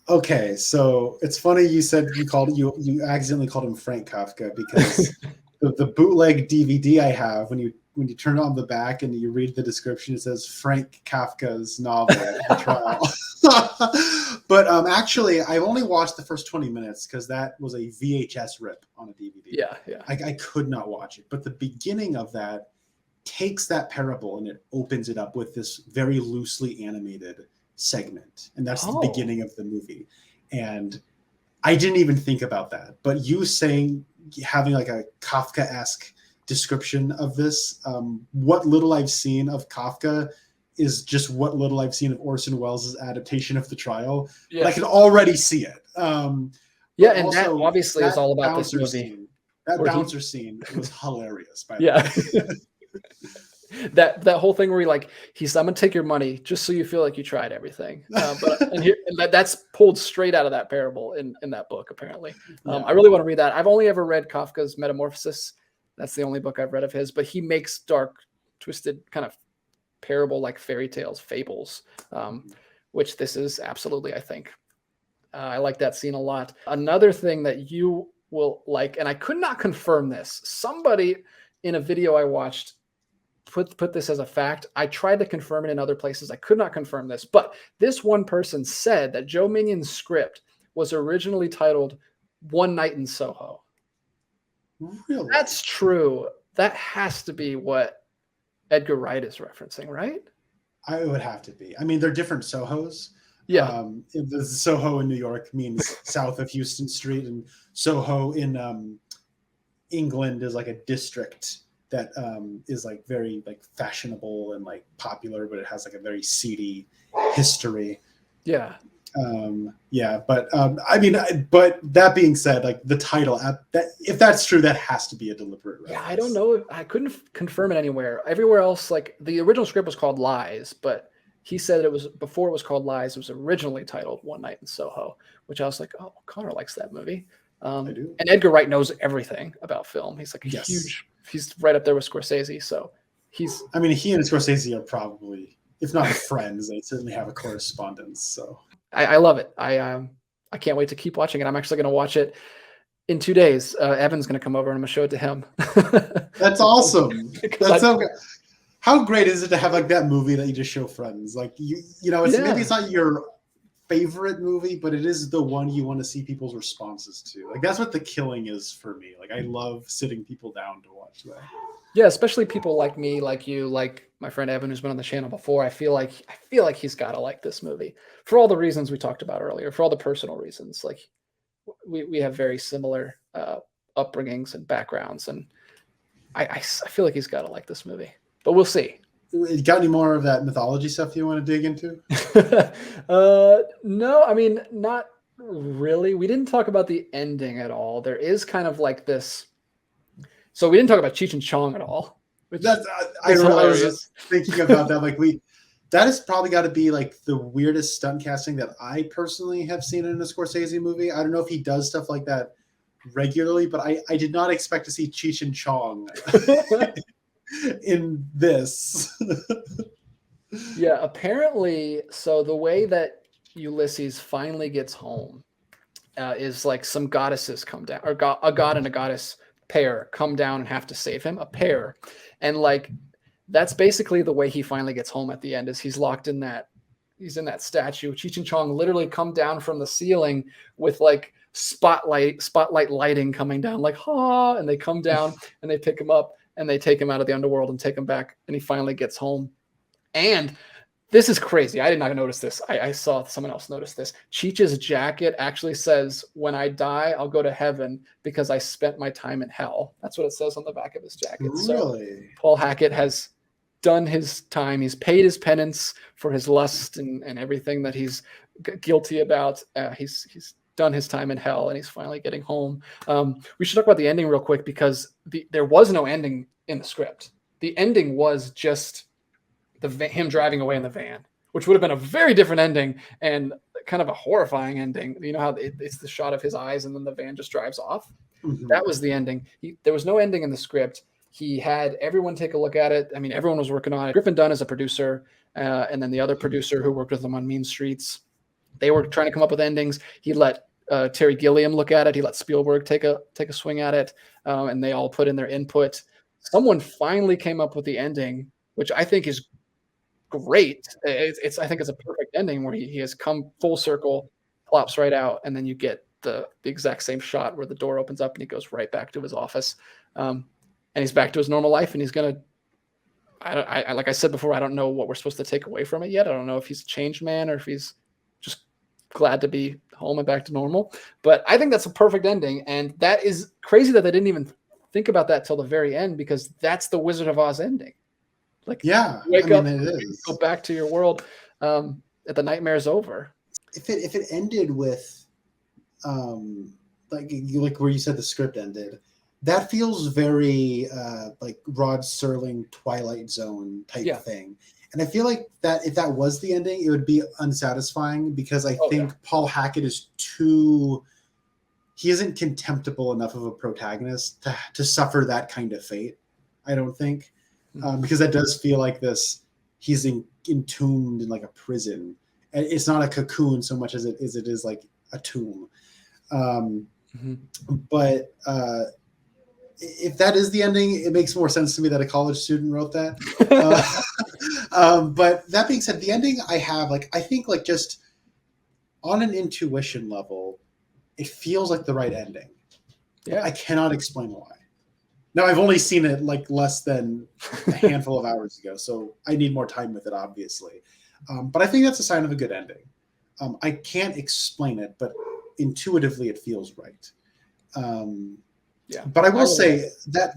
Okay, so it's funny you said you accidentally called him Frank Kafka, because the bootleg DVD I have, when you turn on the back and you read the description, it says Frank Kafka's novel, The Trial. But actually, I've only watched the first 20 minutes because that was a VHS rip on a DVD. Yeah. I could not watch it. But the beginning of that takes that parable and it opens it up with this very loosely animated segment. And that's the beginning of the movie. And I didn't even think about that. But you having like a Kafka-esque description of this, what little I've seen of Kafka is just what little I've seen of Orson Welles' adaptation of The Trial. Yeah. But I can already see it. And that obviously is all about this movie. That bouncer scene was hilarious, by the way. that whole thing where he's I'm gonna take your money just so you feel like you tried everything. That's pulled straight out of that parable in that book, apparently. I really want to read that. I've only ever read Kafka's Metamorphosis. That's the only book I've read of his, but he makes dark, twisted kind of parable, like fairy tales, fables, which this is absolutely, I think. I like that scene a lot. Another thing that you will like, and I could not confirm this, somebody in a video I watched put this as a fact. I tried to confirm it in other places. I could not confirm this, but this one person said that Joe Minion's script was originally titled One Night in Soho. Really? That's true. That has to be what Edgar Wright is referencing, right? It would have to be. I mean, they're different Sohos. Yeah. The Soho in New York means south of Houston Street, and Soho in England is like a district that is like very like fashionable and like popular, but it has like a very seedy history. Yeah. But I mean, but that being said, like the title, if that's true, that has to be a deliberate reference. Yeah, I don't know. I couldn't confirm it anywhere. Everywhere else, like the original script was called Lies, but he said it was before it was called Lies. It was originally titled One Night in Soho, which I was like, oh, Connor likes that movie. I do. And Edgar Wright knows everything about film. He's like a Yes. he's right up there with Scorsese. So he's, I mean, he and Scorsese are probably, if not friends, they certainly have a correspondence. So I love it. I can't wait to keep watching it. I'm actually going to watch it in 2 days. Evan's going to come over and I'm going to show it to him. that's awesome. That's I, so good. How great is it to have like that movie that you just show friends? Like you know, it's maybe it's not your favorite movie, but it is the one you want to see people's responses to. Like that's what The Killing is for me. Like I love sitting people down to watch that. Yeah, especially people like me, like you, like my friend Evan, who's been on the channel before. I feel like he's got to like this movie for all the reasons we talked about earlier, for all the personal reasons. Like we have very similar upbringings and backgrounds, and I feel like he's got to like this movie. But we'll see. You got any more of that mythology stuff you want to dig into? No, I mean, not really. We didn't talk about the ending at all. There is kind of like this. So we didn't talk about Cheech and Chong at all. That's I was just thinking about that. Like that has probably got to be like the weirdest stunt casting that I personally have seen in a Scorsese movie. I don't know if he does stuff like that regularly, but I did not expect to see Cheech and Chong in this. Yeah, apparently. So the way that Ulysses finally gets home is like some goddesses come down, or a god and a goddess pair come down and have to save him, a pair. And like, that's basically the way he finally gets home at the end, is he's locked in that, he's in that statue. Cheech and Chong literally come down from the ceiling with like spotlight lighting coming down, like, ha, and they come down and they pick him up and they take him out of the underworld and take him back. And he finally gets home. And this is crazy. I did not notice this. I saw someone else notice this. Cheech's jacket actually says, "When I die, I'll go to heaven because I spent my time in hell." That's what it says on the back of his jacket. Really? So Paul Hackett has done his time. He's paid his penance for his lust and everything that he's guilty about. He's done his time in hell, and he's finally getting home. We should talk about the ending real quick, because there was no ending in the script. The ending was just him driving away in the van, which would have been a very different ending and kind of a horrifying ending. You know how it's the shot of his eyes and then the van just drives off? Mm-hmm. That was the ending. There was no ending in the script. He had everyone take a look at it. I mean, everyone was working on it. Griffin Dunn is a producer, and then the other producer who worked with him on Mean Streets. They were trying to come up with endings. He let Terry Gilliam look at it. He let Spielberg take a swing at it, and they all put in their input. Someone finally came up with the ending, which I think is great. I think it's a perfect ending where he has come full circle, plops right out, and then you get the exact same shot where the door opens up and he goes right back to his office, and he's back to his normal life. And he's gonna, I like I said before, I don't know what we're supposed to take away from it yet. I don't know if he's a changed man or if he's just glad to be home and back to normal. But I think that's a perfect ending, and that is crazy that they didn't even think about that till the very end, because that's the Wizard of Oz ending. Like, yeah, wake up, it is. Go back to your world. The nightmare's over. If it ended with, like where you said the script ended, that feels very like Rod Serling Twilight Zone type thing. And I feel like that if that was the ending, it would be unsatisfying, because I think Paul Hackett is he isn't contemptible enough of a protagonist to suffer that kind of fate. I don't think. Because that does feel like he's entombed in like a prison, and it's not a cocoon so much as it is like a tomb. But if that is the ending, it makes more sense to me that a college student wrote that. But that being said, the ending I think like just on an intuition level, it feels like the right ending. Yeah, I cannot explain why. Now, I've only seen it like less than a handful of hours ago, so I need more time with it, obviously. But I think that's a sign of a good ending. I can't explain it, but intuitively it feels right. But I will say that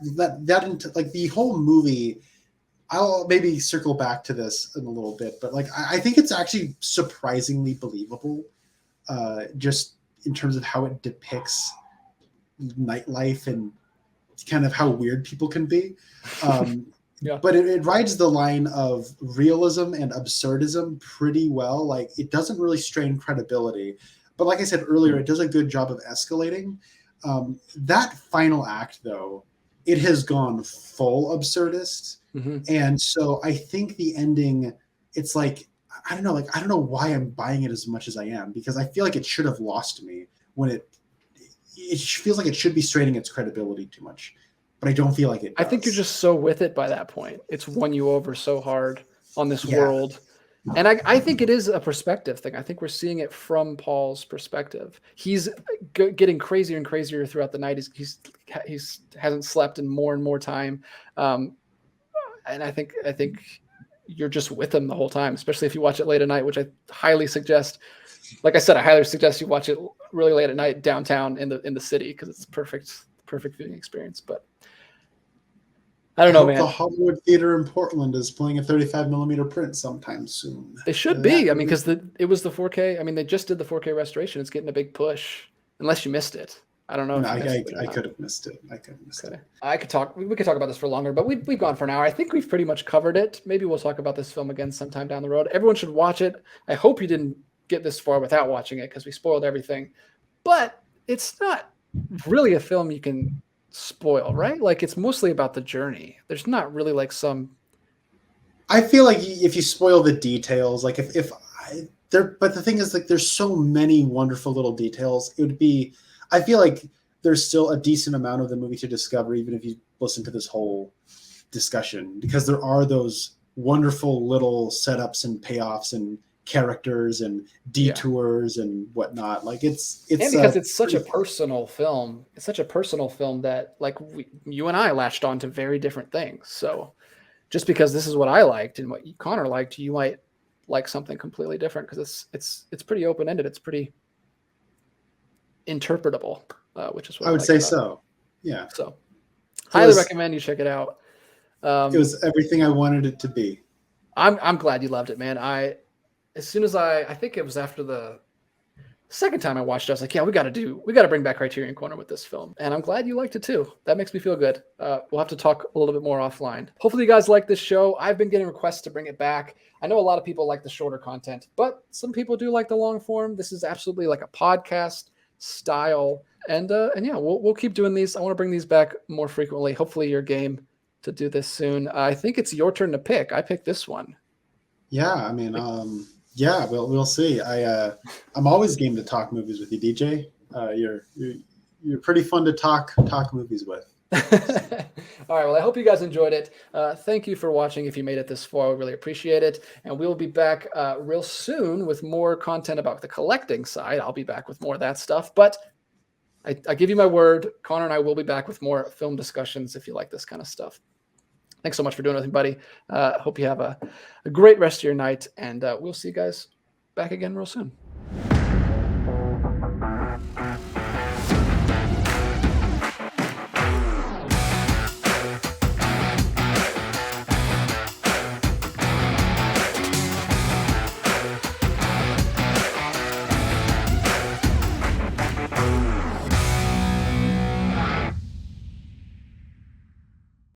like the whole movie, I'll maybe circle back to this in a little bit, but like I think it's actually surprisingly believable, just in terms of how it depicts nightlife and kind of how weird people can be. Yeah. but it rides the line of realism and absurdism pretty well. Like it doesn't really strain credibility, but like I said earlier, it does a good job of escalating. That final act, though, it has gone full absurdist, and so I think the ending, it's like I don't know, like I don't know why I'm buying it as much as I am, because I feel like it should have lost me when it feels like it should be straining its credibility too much, but I don't feel like it I does. think you're just so with it by that point. It's won you over so hard on this Yeah. world. And I think it is a perspective thing. I think we're seeing it from Paul's perspective. He's getting crazier and crazier throughout the night. He's hasn't slept in more and more time. And I think you're just with him the whole time, especially if you watch it late at night, which I highly suggest. Like I said, I highly suggest you watch it really late at night downtown in the city, because it's perfect viewing experience. But I don't know, man. The Hollywood Theater in Portland is playing a 35 millimeter print sometime soon. They should be. I mean, because it was the 4K. I mean, they just did the 4K restoration. It's getting a big push, unless you missed it. I don't know. No, I could have missed it. I could have missed it. I could talk. We could talk about this for longer, but we've gone for an hour. I think we've pretty much covered it. Maybe we'll talk about this film again sometime down the road. Everyone should watch it. I hope you didn't get this far without watching it, because we spoiled everything. But it's not really a film you can spoil, right? Like, it's mostly about the journey. There's not really like some. I feel like if you spoil the details, like but the thing is, like, there's so many wonderful little details. It would be, I feel like there's still a decent amount of the movie to discover, even if you listen to this whole discussion, because there are those wonderful little setups and payoffs and characters and detours and whatnot. Like it's and because it's such a personal film. It's such a personal film that, like, you and I latched on to very different things. So just because this is what I liked and what Connor liked, you might like something completely different, because it's pretty open ended. It's pretty interpretable, which is what I would say so. Yeah. So highly recommend you check it out. It was everything I wanted it to be. I'm glad you loved it, man. As soon as I think it was after the second time I watched it, I was like, yeah, we got to bring back Criterion Corner with this film. And I'm glad you liked it too. That makes me feel good. We'll have to talk a little bit more offline. Hopefully you guys like this show. I've been getting requests to bring it back. I know a lot of people like the shorter content, but some people do like the long form. This is absolutely like a podcast style. And yeah, we'll keep doing these. I want to bring these back more frequently. Hopefully you're game to do this soon. I think it's your turn to pick. I picked this one. Yeah, I mean, yeah, we'll see. I'm always game to talk movies with you, DJ. You're pretty fun to talk movies with. All right. Well, I hope you guys enjoyed it. Thank you for watching. If you made it this far, we really appreciate it. And we'll be back real soon with more content about the collecting side. I'll be back with more of that stuff. But I give you my word, Connor and I will be back with more film discussions if you like this kind of stuff. Thanks so much for doing it, everybody. Hope you have a great rest of your night, and we'll see you guys back again real soon.